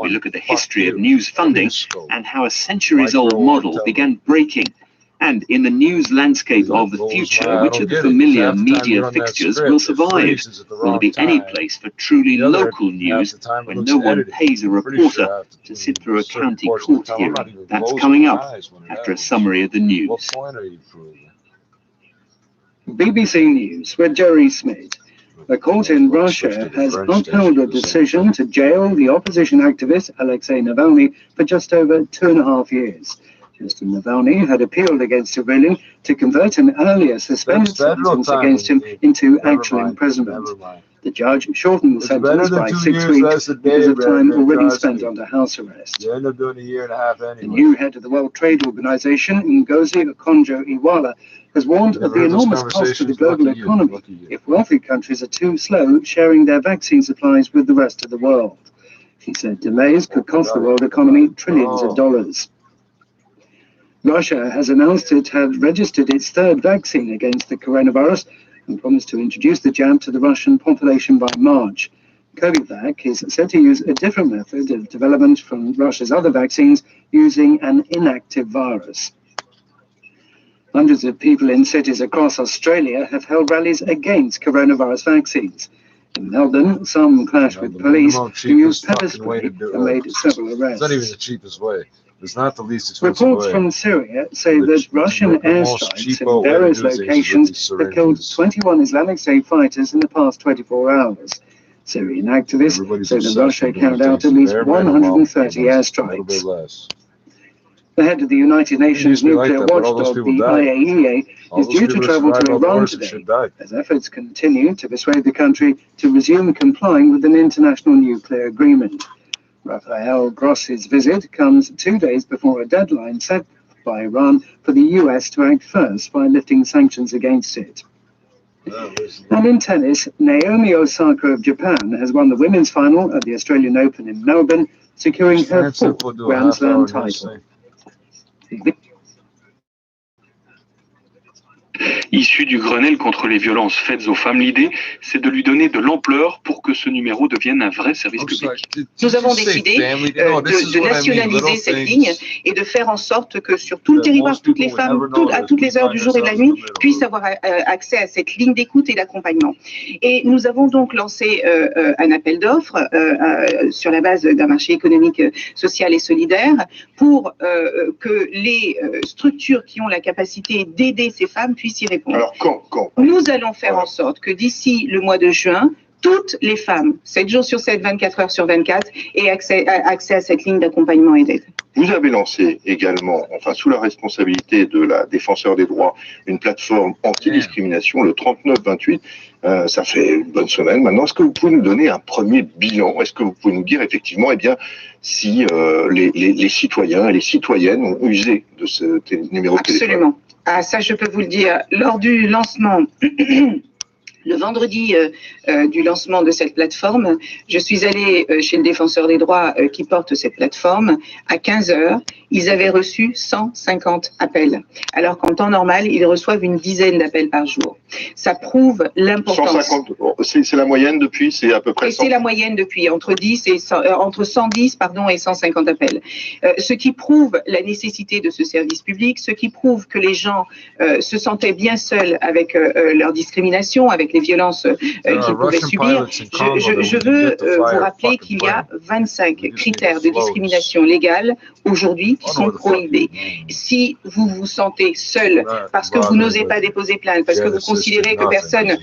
We look at the history of news funding and how a centuries-old model began breaking. And in the news landscape of the future, which of the familiar media fixtures will survive? Will there be any place for truly local news when no one pays a reporter to sit through a county court hearing? That's coming up after a summary of the news. What point are you proving? BBC News with Jerry Smith. A court in Russia has upheld a decision to jail the opposition activist Alexei Navalny for just over 2.5 years. Mr. Navalny had appealed against a ruling to convert an earlier suspended sentence against him into actual imprisonment. The judge shortened the sentence by 6 weeks because of time already spent under house arrest. You end up doing 1.5 years anyway. The new head of the World Trade Organization, Ngozi Okonjo-Iweala, has warned of the enormous cost to the global economy if wealthy countries are too slow sharing their vaccine supplies with the rest of the world. He said delays could cost the world economy trillions of dollars. Russia has announced it had registered its 3rd vaccine against the coronavirus and promised to introduce the jab to the Russian population by March. Covivac is said to use a different method of development from Russia's other vaccines using an inactive virus. Hundreds of people in cities across Australia have held rallies against coronavirus vaccines. In Melbourne, some clashed with police who used pepper spray and made several arrests. It's not even the cheapest way. It's not the least expensive Reports way. from Syria say that Russian airstrikes in various locations have killed 21 Islamic State fighters in the past 24 hours. Syrian activists say that Russia carried out at least 130 airstrikes. The head of the United Nations nuclear watchdog, the IAEA, is due to travel to Iran today as efforts continue to persuade the country to resume complying with an international nuclear agreement. Rafael Grossi's visit comes 2 days before a deadline set by Iran for the US to act first by lifting sanctions against it. And in tennis, Naomi Osaka of Japan has won the women's final at the Australian Open in Melbourne, securing her 4th Grand Slam title. Issu du Grenelle contre les violences faites aux femmes, l'idée, c'est de lui donner de l'ampleur pour que ce numéro devienne un vrai service public. Nous avons décidé de nationaliser cette ligne et de faire en sorte que sur tout le territoire, toutes les femmes, à toutes les heures du jour et de la nuit, puissent avoir accès à cette ligne d'écoute et d'accompagnement. Et nous avons donc lancé un appel d'offres sur la base d'un marché économique, social et solidaire pour que les structures qui ont la capacité d'aider ces femmes puissent y répondre. Alors, quand Nous allons faire en sorte que d'ici le mois de juin, toutes les femmes, 7 jours sur 7, 24 heures sur 24, aient accès à cette ligne d'accompagnement et d'aide. Vous avez lancé également, enfin sous la responsabilité de la défenseur des droits, une plateforme anti-discrimination, le 3928. Ça fait une bonne semaine maintenant. Est-ce que vous pouvez nous donner un premier bilan? Est-ce que vous pouvez nous dire effectivement, si les citoyens et les citoyennes ont usé de ce numéro de téléphone? Absolument. Ah, ça, je peux vous le dire. Lors du lancement, le vendredi du lancement de cette plateforme, je suis allée chez le défenseur des droits qui porte cette plateforme. À 15 heures, ils avaient reçu 150 appels. Alors qu'en temps normal, ils reçoivent une dizaine d'appels par jour. Ça prouve l'importance. 150, c'est la moyenne depuis, c'est à peu près 100. C'est la moyenne depuis entre 110 et 150 appels. Ce qui prouve la nécessité de ce service public, ce qui prouve que les gens se sentaient bien seuls avec leur discrimination, avec les violences qu'ils pouvaient subir. Je veux vous rappeler qu'il y a 25 critères de discrimination légale aujourd'hui qui sont prohibés. Si vous vous sentez seul parce que vous n'osez pas déposer plainte, parce que vous considérez que personne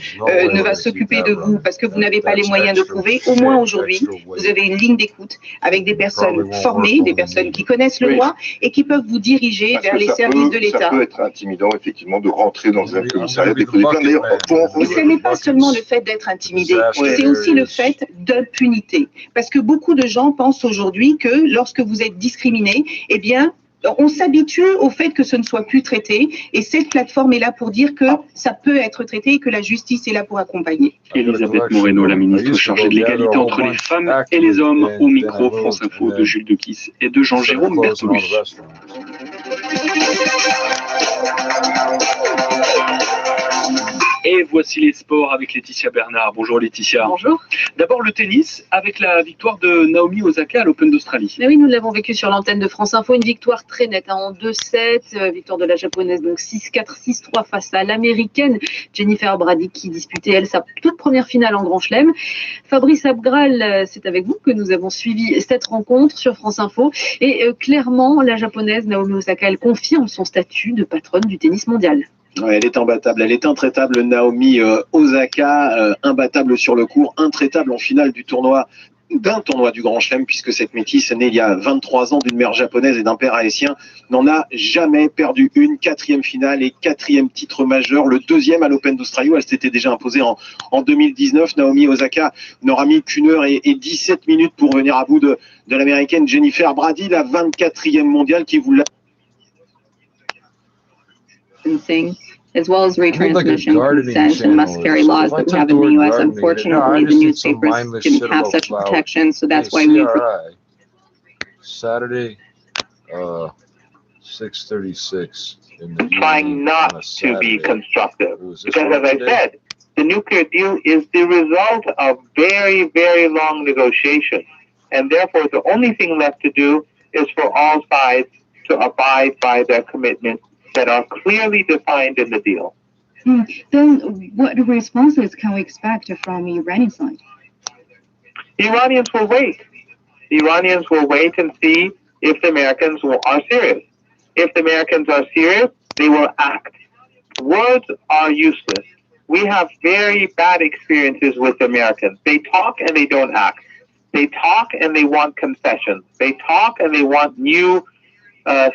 ne va s'occuper de vous, parce que vous n'avez pas les moyens de prouver, au moins aujourd'hui, vous avez une ligne d'écoute avec des personnes formées, des personnes qui connaissent le droit et qui peuvent vous diriger vers les services de l'État. Ça peut être intimidant, effectivement, de rentrer dans un commissariat, déposer plainte. D'ailleurs, et ce n'est pas seulement le fait d'être intimidé, c'est aussi le fait d'impunité. Parce que beaucoup de gens pensent aujourd'hui que lorsque vous êtes discriminé, eh bien, on s'habitue au fait que ce ne soit plus traité, et cette plateforme est là pour dire que ça peut être traité et que la justice est là pour accompagner. Elisabeth Moreno, la ministre chargée de l'égalité entre les femmes et les hommes, au micro France Info de Jules Dequisse et de Jean-Jérôme Bertolus. Et voici les sports avec Laetitia Bernard. Bonjour Laetitia. Bonjour. D'abord le tennis avec la victoire de Naomi Osaka à l'Open d'Australie. Mais oui, nous l'avons vécu sur l'antenne de France Info, une victoire très nette en 2-7, victoire de la japonaise donc 6-4, 6-3 face à l'américaine Jennifer Brady qui disputait elle sa toute première finale en Grand Chelem. Fabrice Abgral, c'est avec vous que nous avons suivi cette rencontre sur France Info et clairement la japonaise Naomi Osaka elle confirme son statut de patronne du tennis mondial. Ouais, elle est imbattable, elle est intraitable, Naomi Osaka, imbattable sur le court, intraitable en finale d'un tournoi du Grand Chelem, puisque cette métisse, née il y a 23 ans d'une mère japonaise et d'un père haïtien, n'en a jamais perdu une. 4e finale et 4e titre majeur, le 2e à l'Open d'Australie, où elle s'était déjà imposée en 2019. Naomi Osaka n'aura mis qu'1 heure et 17 minutes pour venir à bout de l'américaine Jennifer Brady, la 24e mondiale qui vous l'a... As well as retransmission consent and must carry laws that we have in the U.S. Unfortunately, the newspapers didn't have such a protection, so that's why we... Saturday, 6:36 in the trying not to be constructive. Because as I said, the nuclear deal is the result of very, very long negotiations. And therefore, the only thing left to do is for all sides to abide by their commitments that are clearly defined in the deal. Then what responses can we expect from the Iranian side? The Iranians will wait. The Iranians will wait and see if the Americans are serious. If the Americans are serious, they will act. Words are useless. We have very bad experiences with Americans. They talk and they don't act. They talk and they want concessions. They talk and they want new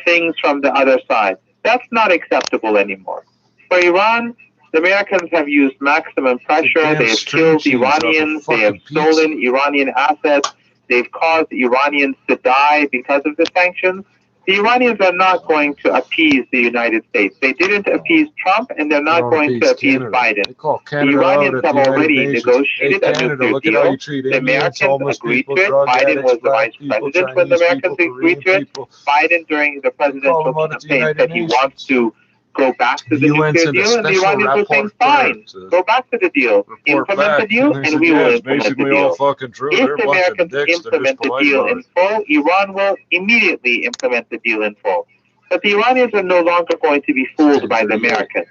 things from the other side. That's not acceptable anymore. For Iran, the Americans have used maximum pressure. They have killed Iranians. They have stolen Iranian assets. They've caused Iranians to die because of the sanctions. The Iranians are not going to appease the United States. They didn't appease Trump, and they're not going to appease Biden. The Iranians have already negotiated a nuclear deal. The Americans agreed to it. Biden was the vice president when the Americans agreed to it. Biden, during the presidential campaign, said he wants to go back to the nuclear deal, and the Iranians were saying, fine, go back to the deal, implement the deal, and we will implement the deal. If the Americans implement the deal in full, Iran will immediately implement the deal in full. But the Iranians are no longer going to be fooled by the Americans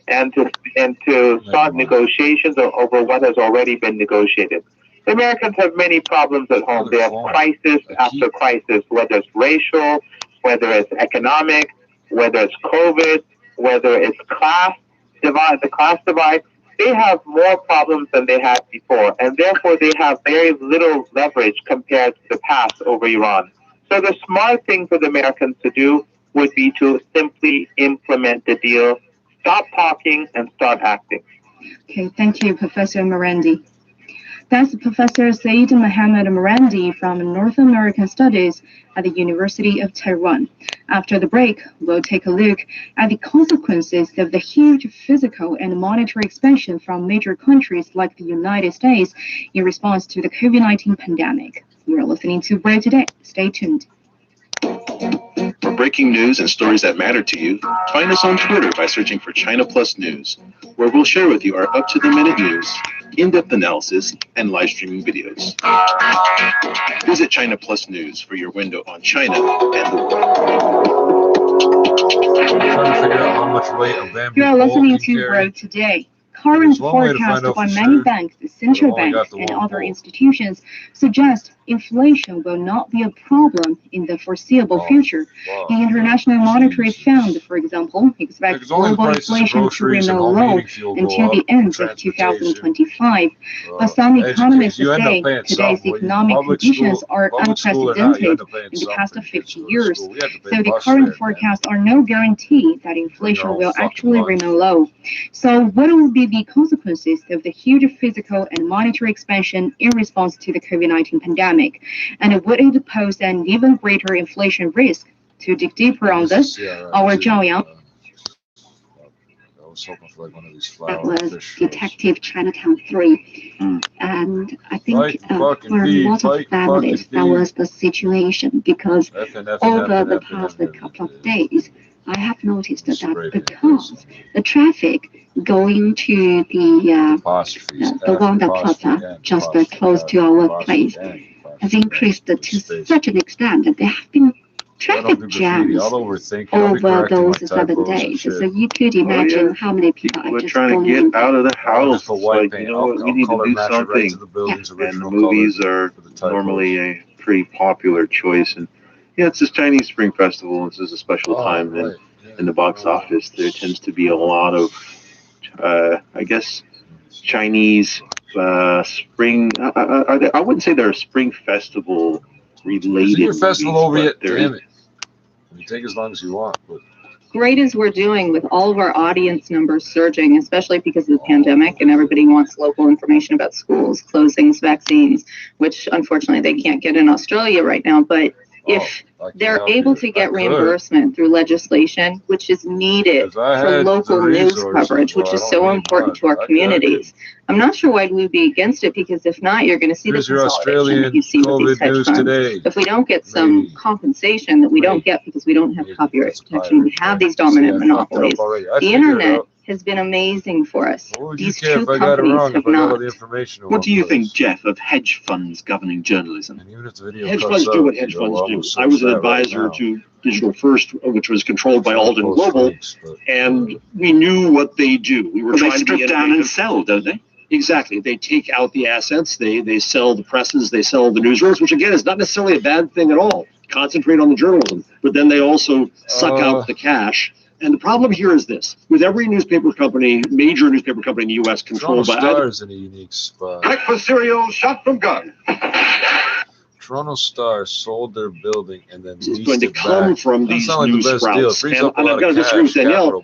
and to start negotiations over what has already been negotiated. The Americans have many problems at home. They have crisis after crisis, whether it's racial, whether it's economic, whether it's COVID, whether it's class divide, the class divide. they have more problems than they had before, and therefore they have very little leverage compared to the past over Iran. So the smart thing for the Americans to do would be to simply implement the deal, stop talking, and start acting. Okay, thank you, Professor Morandi. That's Professor Saeed Mohammed Morandi from North American Studies at the University of Tehran. After the break, we'll take a look at the consequences of the huge physical and monetary expansion from major countries like the United States in response to the COVID-19 pandemic. You're listening to Break Today. Stay tuned. For breaking news and stories that matter to you, find us on Twitter by searching for China Plus News, where we'll share with you our up-to-the-minute news, in-depth analysis, and live streaming videos. Visit China Plus News for your window on China and the world. You are listening to Break Today. Current forecast by many banks, central banks, and other institutions suggest inflation will not be a problem in the foreseeable future. The International Monetary Fund, for example, expects global inflation to remain low until the end of 2025. But some economists say today's economic conditions are unprecedented in the past 50 years. So the current forecasts are no guarantee that inflation will actually remain low. So what will be the consequences of the huge physical and monetary expansion in response to the COVID-19 pandemic? And would it pose an even greater inflation risk? To dig deeper on this, our Zhao Yang. That was Detective Chinatown 3. And I think for a lot of families, that was the situation, because over the past couple of days, I have noticed that because the traffic going to the Wanda Plaza, just close to our workplace, has increased to such an extent that there have been traffic jams over those 7 days. So you could imagine how many people are just trying to get out of the house. Like, you know, we need to do something. And the movies are normally a pretty popular choice. And yeah, it's this Chinese Spring Festival. This is a special time in the box office. There tends to be a lot of, I guess, Chinese spring. I wouldn't say they're a Spring Festival related. Your festival over yet? Damn it! You take as long as you want, but. Great as we're doing with all of our audience numbers surging, especially because of the pandemic, and everybody wants local information about schools, closings, vaccines, which unfortunately they can't get in Australia right now. But if they're able to get reimbursement through legislation, which is needed for local news coverage, which is so important to our communities, I'm not sure why we'd be against it, because if not, you're going to see the consolidation that you see with these hedge funds. If we don't get some compensation that we don't get because we don't have copyright protection, we have these dominant monopolies. The internet has been amazing for us. These two companies have not. What do you think, Jeff, of hedge funds governing journalism? Hedge funds do what hedge funds do. I was an advisor to Digital First, which was controlled by Alden Global, and we knew what they do. We were trying to strip down and sell, don't they? Exactly. They take out the assets, they sell the presses, they sell the newsrooms, which again is not necessarily a bad thing at all. Concentrate on the journalism, but then they also suck out the cash. And the problem here is this: with every newspaper company, major newspaper company in the U.S. controlled by Star's in a unique spot. Breakfast cereal shot from gun. Toronto Star sold their building and then it's going to come from these news sprouts. And I'm going to disagree with Danielle.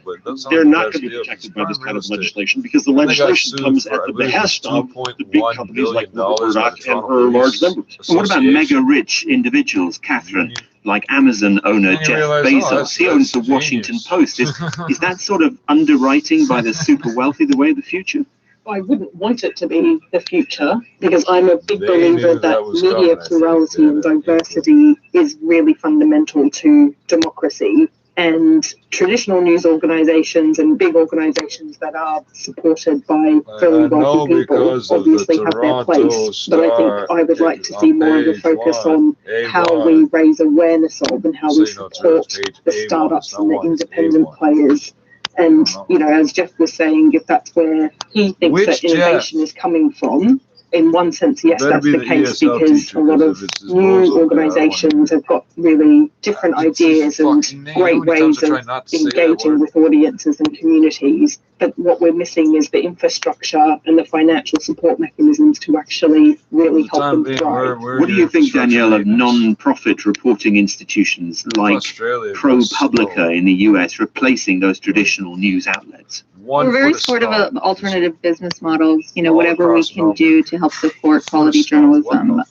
They're not going to be protected by this kind of legislation, because the legislation comes at the behest of the big companies like Murdoch and her large members. What about mega-rich individuals, Catherine? Like Amazon owner Jeff Bezos, he owns the Washington Post. Is that sort of underwriting by the super wealthy the way of the future? I wouldn't want it to be the future, because I'm a big believer that media plurality and diversity is really fundamental to democracy. And traditional news organizations and big organizations that are supported by very wealthy people obviously have their place. But I think I would like to see more of a focus on how we raise awareness of and how we support the startups and the independent players. And, you know, as Jeff was saying, if that's where he thinks that innovation is coming from, in one sense, yes, that's the case because a lot of new organizations have got really different ideas and great ways of engaging with audiences and communities. But what we're missing is the infrastructure and the financial support mechanisms to actually really help them thrive. What do you think, Danielle, of non-profit reporting institutions like ProPublica in the US replacing those traditional news outlets? We're very supportive of alternative business models, you know, whatever we can do to help support quality journalism.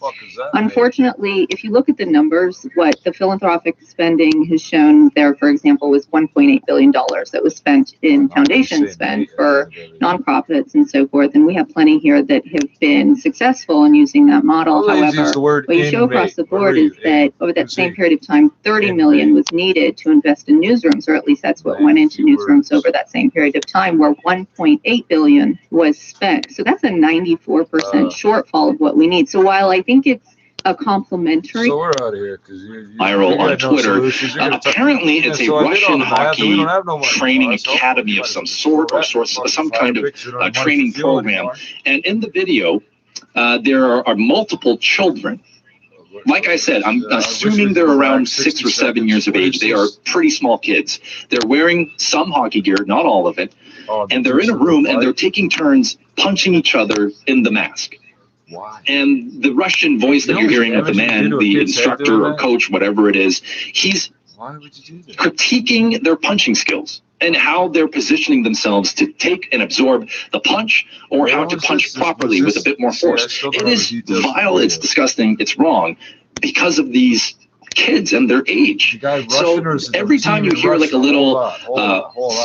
Unfortunately, if you look at the numbers, what the philanthropic spending has shown there, for example, was $1.8 billion that was spent in foundation spend for nonprofits and so forth. And we have plenty here that have been successful in using that model. However, what you show across the board is that over that same period of time, 30 million was needed to invest in newsrooms, or at least that's what went into newsrooms over that same period of time, where 1.8 billion was spent. So that's a 94% shortfall of what we need. So while I think it's a complementary. So we're out of here because viral on Twitter. Apparently, it's a Russian hockey training academy of some sort, or some kind of training program. And in the video, there are multiple children. Like I said, I'm assuming they're around 6 or 7 years of age. They are pretty small kids. They're wearing some hockey gear, not all of it. And they're in a room and they're taking turns punching each other in the mask. Why? And the Russian voice that you're hearing of the man, the instructor or coach, whatever it is, he's critiquing their punching skills and how they're positioning themselves to take and absorb the punch, or how to punch properly with a bit more force. It is vile, it's disgusting, it's wrong because of these kids and their age. So every time you hear like a little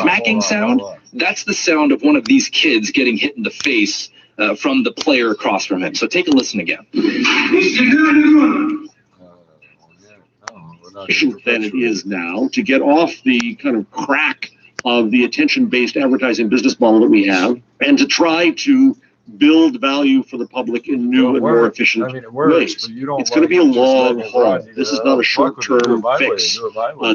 smacking sound, that's the sound of one of these kids getting hit in the face from the player across from him. So take a listen again. Than it is now to get off the kind of crack of the attention-based advertising business model that we have, and to try to build value for the public in new and more efficient ways. It's going to be a long haul. This is not a short-term fix.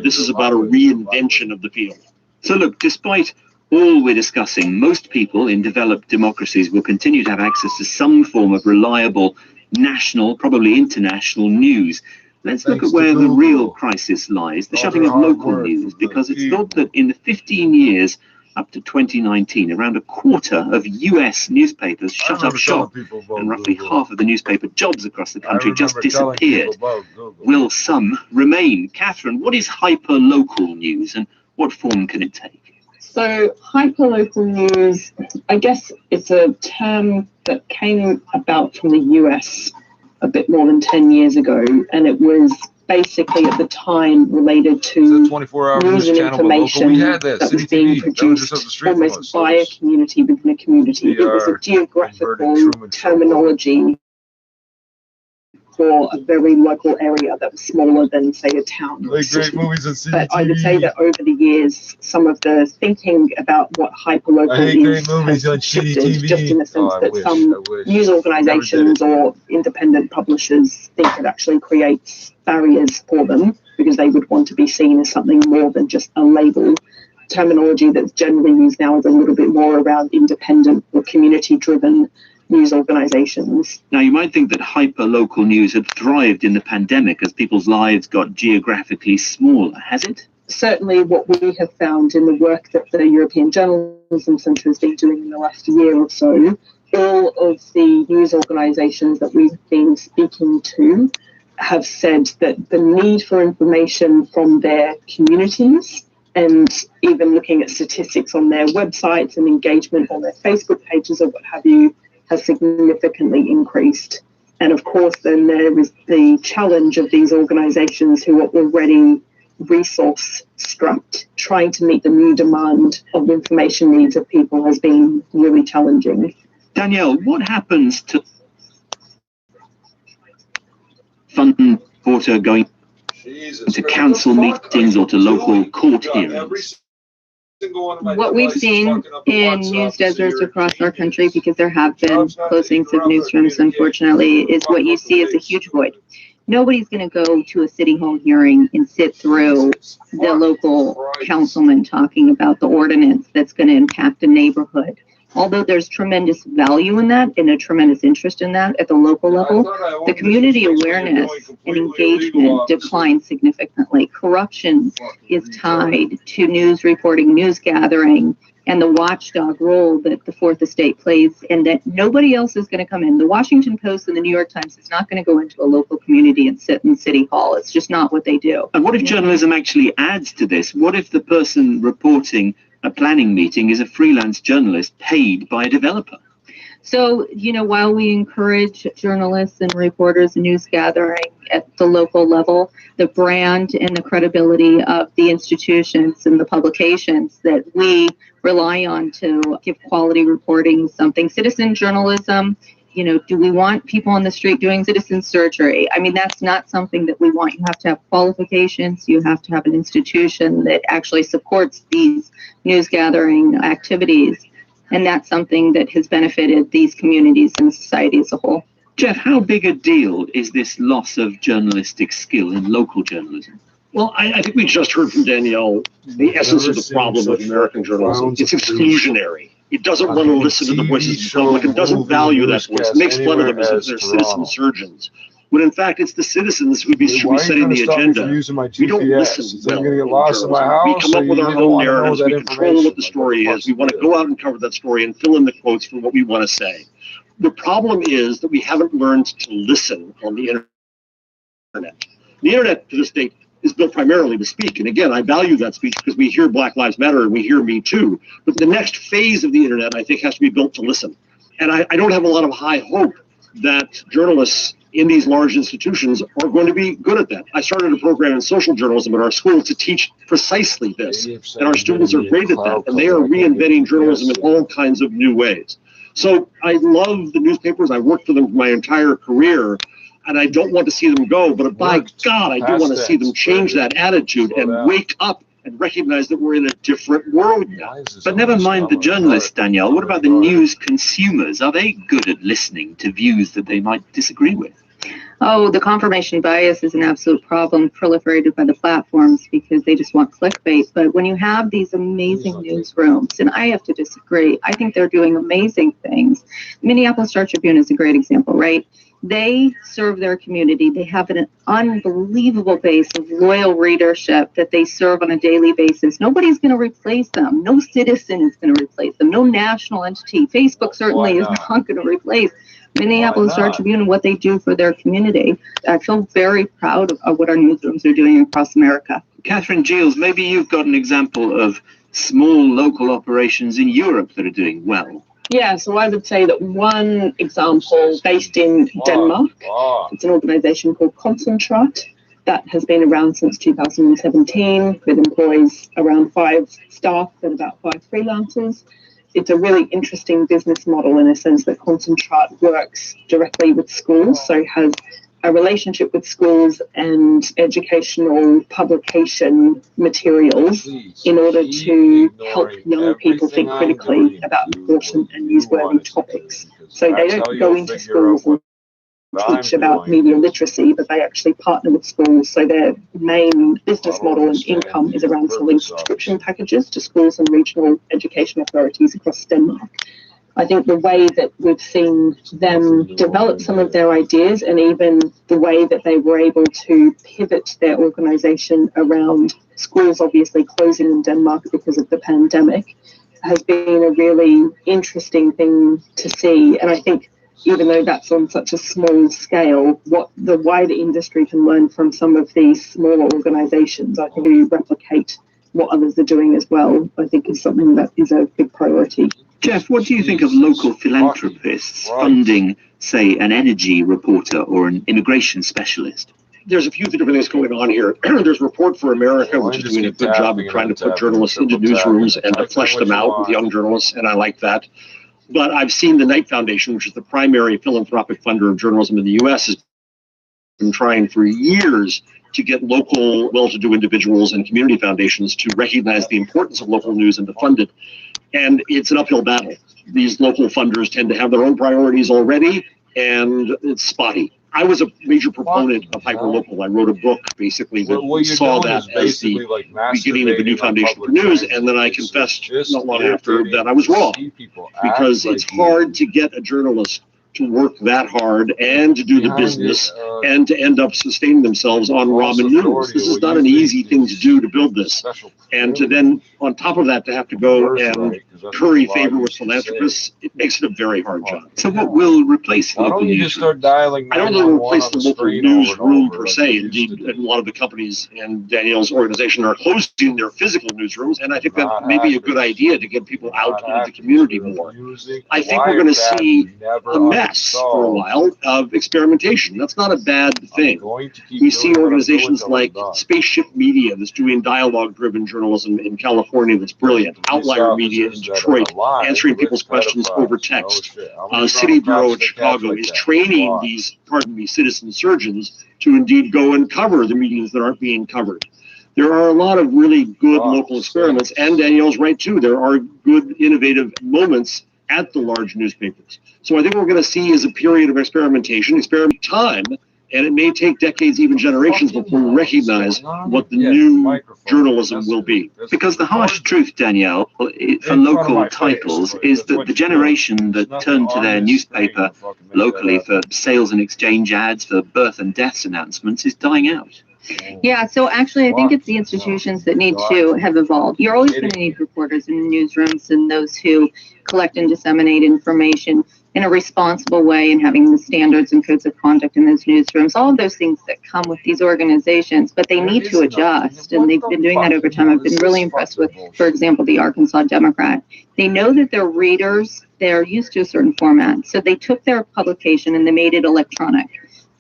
This is about a reinvention of the field. So look, despite all we're discussing, most people in developed democracies will continue to have access to some form of reliable national, probably international news. Let's look at where the real crisis lies, the shutting of local news, because it's thought that in the 15 years up to 2019, around a quarter of US newspapers shut up shop, and roughly half of the newspaper jobs across the country just disappeared. Will some remain? Catherine, what is hyper-local news and what form can it take? So hyperlocal news, I guess it's a term that came about from the US a bit more than 10 years ago, and it was basically at the time related to news and information that was being produced almost by a community within a community. It was a geographical terminology for a very local area that was smaller than, say, a town. But I would say that over the years, some of the thinking about what hyperlocal is has shifted, just in the sense that some news organizations or independent publishers think it actually creates barriers for them because they would want to be seen as something more than just a label. Terminology that's generally used now is a little bit more around independent or community-driven news organizations. Now, you might think that hyper-local news had thrived in the pandemic as people's lives got geographically smaller. Has it? Certainly what we have found in the work that the European Journalism Centre has been doing in the last year or so, all of the news organizations that we've been speaking to have said that the need for information from their communities, and even looking at statistics on their websites and engagement on their Facebook pages or what have you, has significantly increased. And of course, then there is the challenge of these organizations who are already resource strapped. Trying to meet the new demand of information needs of people has been really challenging. Danielle, what happens to fund reporter going to council meetings or to local court hearings? What we've seen in news deserts across our country, because there have been closings of newsrooms, unfortunately, is what you see is a huge void. Nobody's going to go to a city hall hearing and sit through the local councilman talking about the ordinance that's going to impact a neighborhood. Although there's tremendous value in that and a tremendous interest in that at the local level, the community awareness and engagement declines significantly. Corruption is tied to news reporting, news gathering, and the watchdog role that the Fourth Estate plays, and that nobody else is going to come in. The Washington Post and the New York Times is not going to go into a local community and sit in City Hall. It's just not what they do. And what if journalism actually adds to this? What if the person reporting a planning meeting is a freelance journalist paid by a developer? So, while we encourage journalists and reporters and news gathering at the local level, the brand and the credibility of the institutions and the publications that we rely on to give quality reporting something. Citizen journalism, do we want people on the street doing citizen surgery? I mean, that's not something that we want. You have to have qualifications. You have to have an institution that actually supports these news gathering activities. And that's something that has benefited these communities and society as a whole. Jeff, how big a deal is this loss of journalistic skill in local journalism? Well, I think we just heard from Danielle the essence of the problem with American journalism. It's exclusionary. It doesn't want to listen to the voices of the public. It doesn't value that voice. It makes fun of them as if they're citizen surgeons. When in fact, it's the citizens who should be setting the agenda. We don't listen well. We come up with our own narratives. We control what the story is. We want to go out and cover that story and fill in the quotes for what we want to say. The problem is that we haven't learned to listen on the internet. The internet, to this date, is built primarily to speak. And again, I value that speech because we hear Black Lives Matter and we hear Me Too. But the next phase of the internet, I think, has to be built to listen. And I don't have a lot of high hope that journalists in these large institutions are going to be good at that. I started a program in social journalism at our school to teach precisely this. And our students are great at that. And they are reinventing journalism in all kinds of new ways. So I love the newspapers. I worked for them for my entire career. And I don't want to see them go, but by God, I do want to see them change that attitude and wake up and recognize that we're in a different world now. But never mind the journalists, Danielle. What about the news consumers? Are they good at listening to views that they might disagree with? Oh, the confirmation bias is an absolute problem proliferated by the platforms because they just want clickbait. But when you have these amazing newsrooms, and I have to disagree, I think they're doing amazing things. Minneapolis Star-Tribune is a great example, right? They serve their community. They have an unbelievable base of loyal readership that they serve on a daily basis. Nobody's going to replace them. No citizen is going to replace them. No national entity. Facebook certainly is not going to replace Minneapolis Star-Tribune and what they do for their community. I feel very proud of what our newsrooms are doing across America. Catherine Giles, maybe you've got an example of small local operations in Europe that are doing well. Yeah, so I would say that one example based in Denmark, it's an organization called Concentrat that has been around since 2017 with employs around 5 staff and about 5 freelancers. It's a really interesting business model in a sense that Concentrat works directly with schools, so has a relationship with schools and educational publication materials in order to help young people think critically about important and newsworthy topics. So they don't go into schools and teach about media literacy, but they actually partner with schools. So their main business model and income is around selling subscription packages to schools and regional education authorities across Denmark. I think the way that we've seen them develop some of their ideas and even the way that they were able to pivot their organization around schools obviously closing in Denmark because of the pandemic has been a really interesting thing to see. And I think even though that's on such a small scale, what the wider industry can learn from some of these smaller organizations, I think we replicate what others are doing as well, I think is something that is a big priority. Jeff, what do you think of local philanthropists funding, say, an energy reporter or an immigration specialist? There's a few different things going on here. There's Report for America, which is doing a good job of trying to put journalists into newsrooms and to flesh them out with young journalists, and I like that. But I've seen the Knight Foundation, which is the primary philanthropic funder of journalism in the U.S., has been trying for years to get local, well-to-do individuals and community foundations to recognize the importance of local news and to fund it. And it's an uphill battle. These local funders tend to have their own priorities already, and it's spotty. I was a major proponent of hyperlocal. I wrote a book basically that saw that as the beginning of the new foundation for news, and then I confessed not long after that I was wrong, because it's hard to get a journalist to work that hard and to do the business and to end up sustaining themselves on ramen noodles. This is not an easy thing to do, to build this. And to then, on top of that, to have to go and curry favor with philanthropists, it makes it a very hard job. So what will replace local news? I don't think it will replace the local newsroom per se. Indeed, a lot of the companies in Danielle's organization are closing their physical newsrooms, and I think that may be a good idea to get people out into the community more. I think we're going to see a mess for a while of experimentation. That's not a bad thing. We see organizations like Spaceship Media that's doing dialogue-driven journalism in California that's brilliant. Outlier Media in Detroit, answering people's questions over text. City Bureau in Chicago is training these, citizen surgeons to indeed go and cover the meetings that aren't being covered. There are a lot of really good local experiments, and Danielle's right too. There are good, innovative moments at the large newspapers. So I think what we're going to see is a period of experimentation, experiment time, and it may take decades, even generations, before we recognize what the new journalism will be. Because the harsh truth, Danielle, for local titles is that the generation that turned to their newspaper locally for sales and exchange ads, for birth and deaths announcements, is dying out. Yeah, so actually I think it's the institutions that need to have evolved. You're always going to need reporters in newsrooms and those who collect and disseminate information in a responsible way and having the standards and codes of conduct in those newsrooms, all of those things that come with these organizations, but they need to adjust, and they've been doing that over time. I've been really impressed with, for example, the Arkansas Democrat. They know that their readers, they're used to a certain format, so they took their publication and they made it electronic.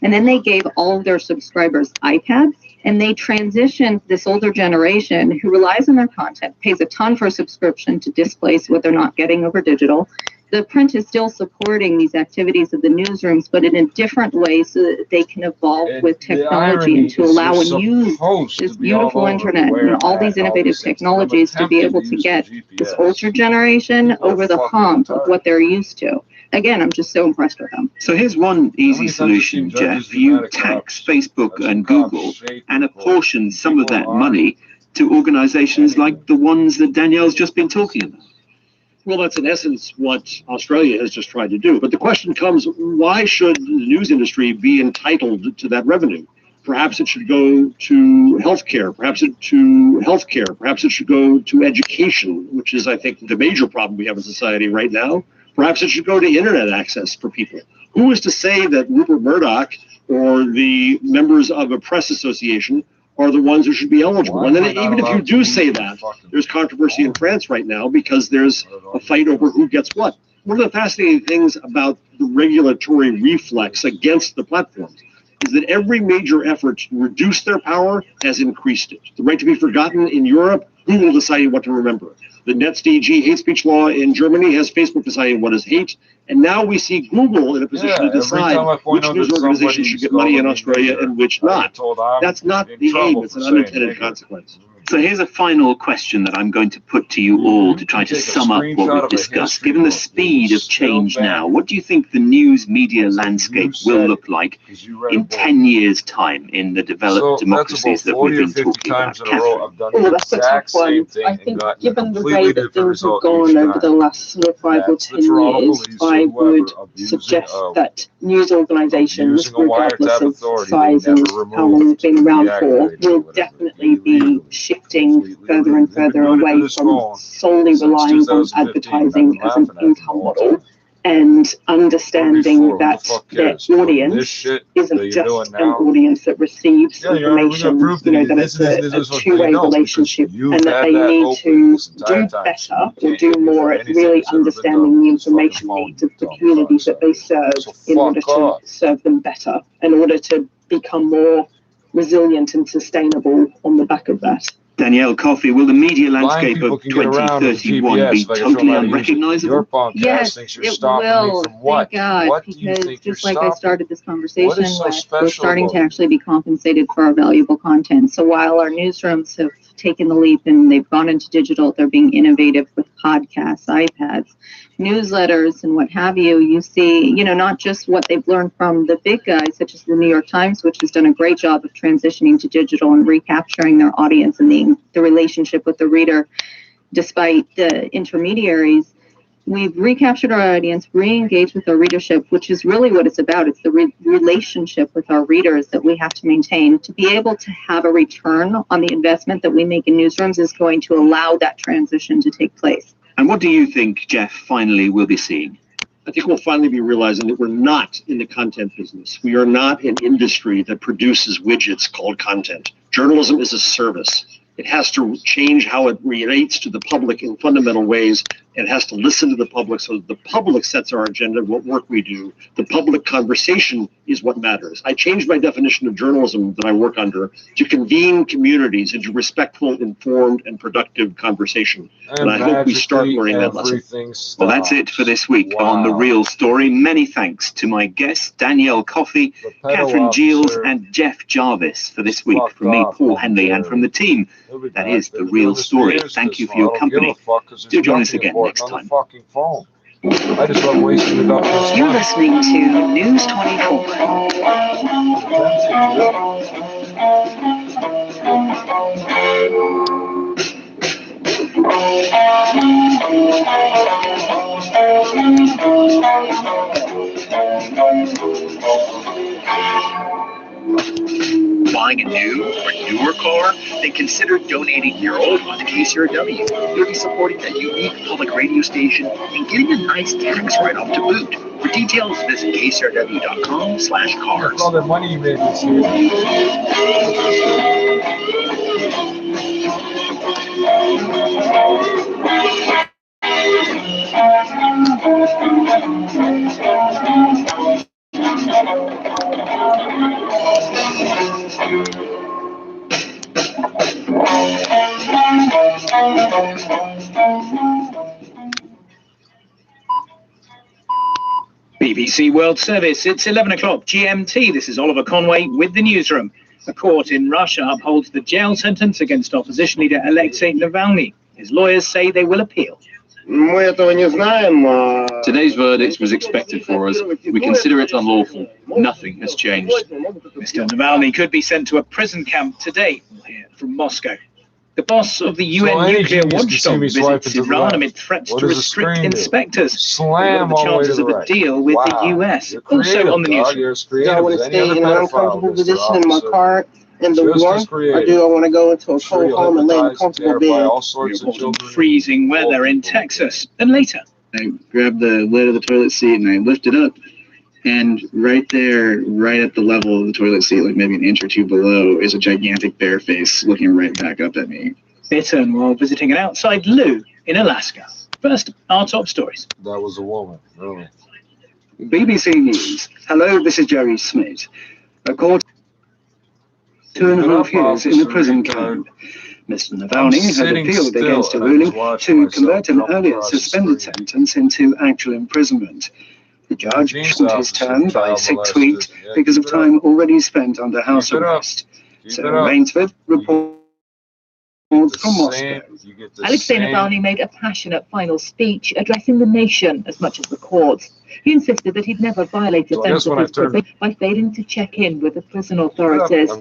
And then they gave all of their subscribers iPads, and they transitioned this older generation who relies on their content, pays a ton for a subscription to displace what they're not getting over digital. The print is still supporting these activities of the newsrooms, but in a different way so that they can evolve with technology and to allow and use this beautiful internet and all these innovative technologies to be able to get this older generation over the hump of what they're used to. Again, I'm just so impressed with them. So here's one easy solution, Jeff. You tax Facebook and Google and apportion some of that money to organizations like the ones that Danielle's just been talking about. Well, that's in essence what Australia has just tried to do. But the question comes, why should the news industry be entitled to that revenue? Perhaps it should go to healthcare. Perhaps it should go to education, which is, I think, the major problem we have in society right now. Perhaps it should go to internet access for people. Who is to say that Rupert Murdoch or the members of a press association are the ones who should be eligible? And then even if you do say that, there's controversy in France right now because there's a fight over who gets what. One of the fascinating things about the regulatory reflex against the platforms is that every major effort to reduce their power has increased it. The right to be forgotten in Europe, Google deciding what to remember. The NetzDG hate speech law in Germany has Facebook deciding what is hate. And now we see Google in a position to decide which news organization should get money in Australia and which not. That's not the aim. It's an unintended consequence. So here's a final question that I'm going to put to you all to try to sum up what we've discussed. Given the speed of change now, what do you think the news media landscape will look like in 10 years' time in the developed democracies that we've been talking about? Well, that's a tough one. I think given the way that things have gone over the last sort of 5 or 10 years, I would suggest that news organizations, regardless of size and how long they've been around for, will definitely be shifting further and further away from solely relying on advertising as an income model and understanding that their audience isn't just an audience that receives information, that it's a two-way relationship and that they need to do better or do more at really understanding the information needs of the communities that they serve in order to serve them better, in order to become more resilient and sustainable on the back of that. Danielle Coffey, will the media landscape of 2031 be totally unrecognizable? Yes, it will. Thank God, because just like I started this conversation with, we're starting to actually be compensated for our valuable content. So while our newsrooms have taken the leap and they've gone into digital. They're being innovative with podcasts, iPads, newsletters, and what have you. You see, not just what they've learned from the big guys, such as the New York Times, which has done a great job of transitioning to digital and recapturing their audience and the relationship with the reader, despite the intermediaries. We've recaptured our audience, re-engaged with our readership, which is really what it's about. It's the relationship with our readers that we have to maintain. To be able to have a return on the investment that we make in newsrooms is going to allow that transition to take place. And what do you think, Jeff, finally we'll be seeing? I think we'll finally be realizing that we're not in the content business. We are not an industry that produces widgets called content. Journalism is a service. It has to change how it relates to the public in fundamental ways. It has to listen to the public so that the public sets our agenda, what work we do. The public conversation is what matters. I changed my definition of journalism that I work under to convene communities into respectful, informed, and productive conversation. And I hope we start learning that lesson. Well, that's it for this week on The Real Story. Many thanks to my guests, Danielle Coffey, Catherine Giles, and Jeff Jarvis for this week. From me, Paul Henley, and from the team, that is The Real Story. Thank you for your company. Do join us again next time. I just love wasting the doctor's time. You're listening to News 24. Buying a new or newer car? Then consider donating your old one to KCRW. You'll be supporting a unique public radio station and getting a nice tax write-off to boot. For details, visit kcrw.com/cars. All the money you made this year. BBC World Service, it's 11 o'clock GMT. This is Oliver Conway with the newsroom. A court in Russia upholds the jail sentence against opposition leader Alexei Navalny. His lawyers say they will appeal. Today's verdict was expected for us. We consider it unlawful. Nothing has changed. Mr. Navalny could be sent to a prison camp today. We'll hear from Moscow. The boss of the UN nuclear watchdog visits Iran amid threats to restrict inspectors. What are the chances of a deal with the US? Also on the news. Do I want to stay in an uncomfortable position in my car in the warm, or do I want to go into a cold home and lay in a comfortable bed? Freezing weather in Texas. And later, I grabbed the lid of the toilet seat and I lifted up. And right there, right at the level of the toilet seat, like maybe an inch or two below, is a gigantic bear face looking right back up at me. Bitten while visiting an outside loo in Alaska. First, our top stories. That was a woman, really. BBC News. Hello, this is Jerry Smith. A court 2.5 years in a prison camp. Mr. Navalny had appealed against a ruling to convert an earlier suspended sentence into actual imprisonment. The judge shortened his term by 6 weeks because of time already spent under house arrest. Sarah Rainsford reports from Moscow. Alexei Navalny made a passionate final speech addressing the nation as much as the courts. He insisted that he'd never violated terms of his prison by failing to check in with the prison authorities.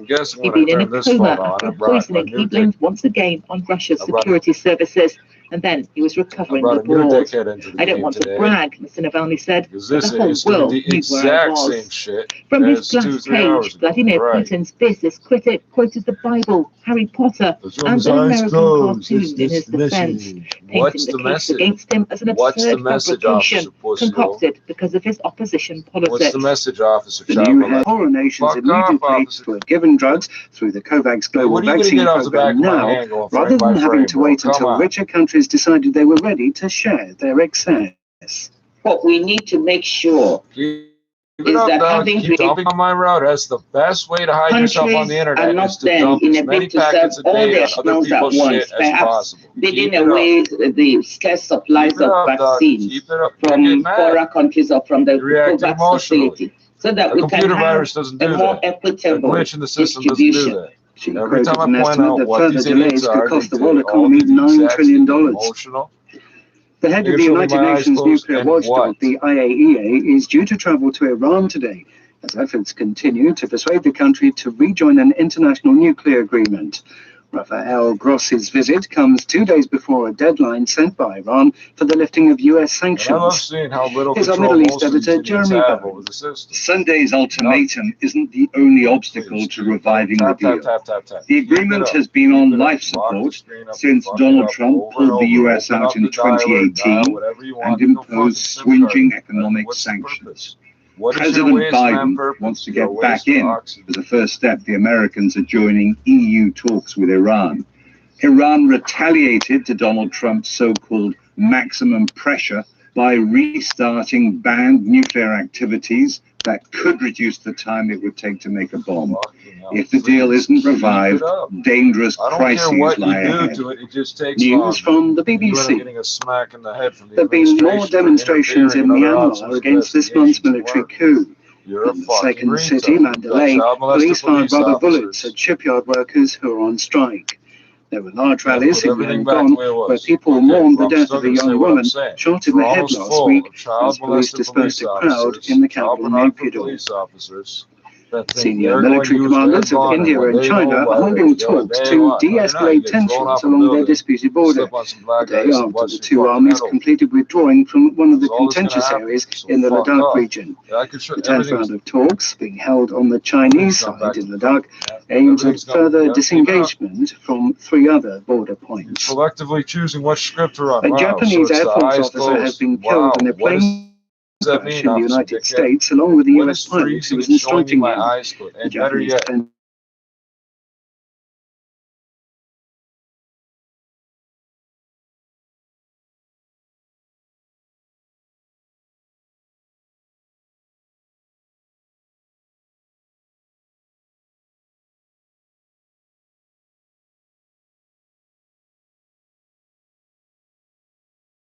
He'd been in a coma after a poisoning he blamed once again on Russia's security services. And then he was recovering abroad. I don't want to brag, Mr. Navalny said, but the whole world knew where I was. From his glass cage, Vladimir Putin's business critic quoted the Bible, Harry Potter, and an American cartoon in his defense, painting the case against him as an absurd fabrication concocted because of his opposition politics. What's the message, Officer? The new poorer nations immediately were given drugs through the COVAX global vaccine program now, rather than having to wait until richer countries decided they were ready to share their excess. What we need to make sure is that having keep dumping on my road. That's the best way to hide yourself on the internet. Not is to dump as many packets a day on other people's shit as possible. Bidding away the scarce supplies of vaccines from poorer countries or from the COVAX facility, so that we can have a more equitable distribution. She quoted an estimate that further delays could cost the world economy $9 trillion. The head of the United Nations nuclear watchdog, the IAEA, is due to travel to Iran today as efforts continue to persuade the country to rejoin an international nuclear agreement. Rafael Grossi's visit comes 2 days before a deadline sent by Iran for the lifting of U.S. sanctions. Here's our Middle East editor, Jeremy Bowen. Sunday's ultimatum isn't the only obstacle to reviving the deal. The agreement has been on life support since Donald Trump pulled the U.S. out in 2018 and imposed swinging economic sanctions. President Biden wants to get back in. As a first step, the Americans are joining EU talks with Iran. Iran retaliated to Donald Trump's so-called maximum pressure by restarting banned nuclear activities that could reduce the time it would take to make a bomb. If the deal isn't revived, dangerous crises lie ahead. News from the BBC. There have been more demonstrations in Myanmar against this month's military coup. In the second city, Mandalay, police fired rubber bullets at shipyard workers who are on strike. There were large rallies in Yangon where people mourned the death of a young woman shot in the head last week as police dispersed a crowd in the capital Naypyidaw. Senior military commanders of India and China are holding talks to de-escalate tensions along their disputed border, the day after the two armies completed withdrawing from one of the contentious areas in the Ladakh region. The 10th round of talks, being held on the Chinese side in Ladakh, aims at further disengagement from 3 other border points. Selectively choosing which script to run. A Japanese Air Force officer has been killed in a plane crash in the United States, along with the US pilot who was instructing him. The Japanese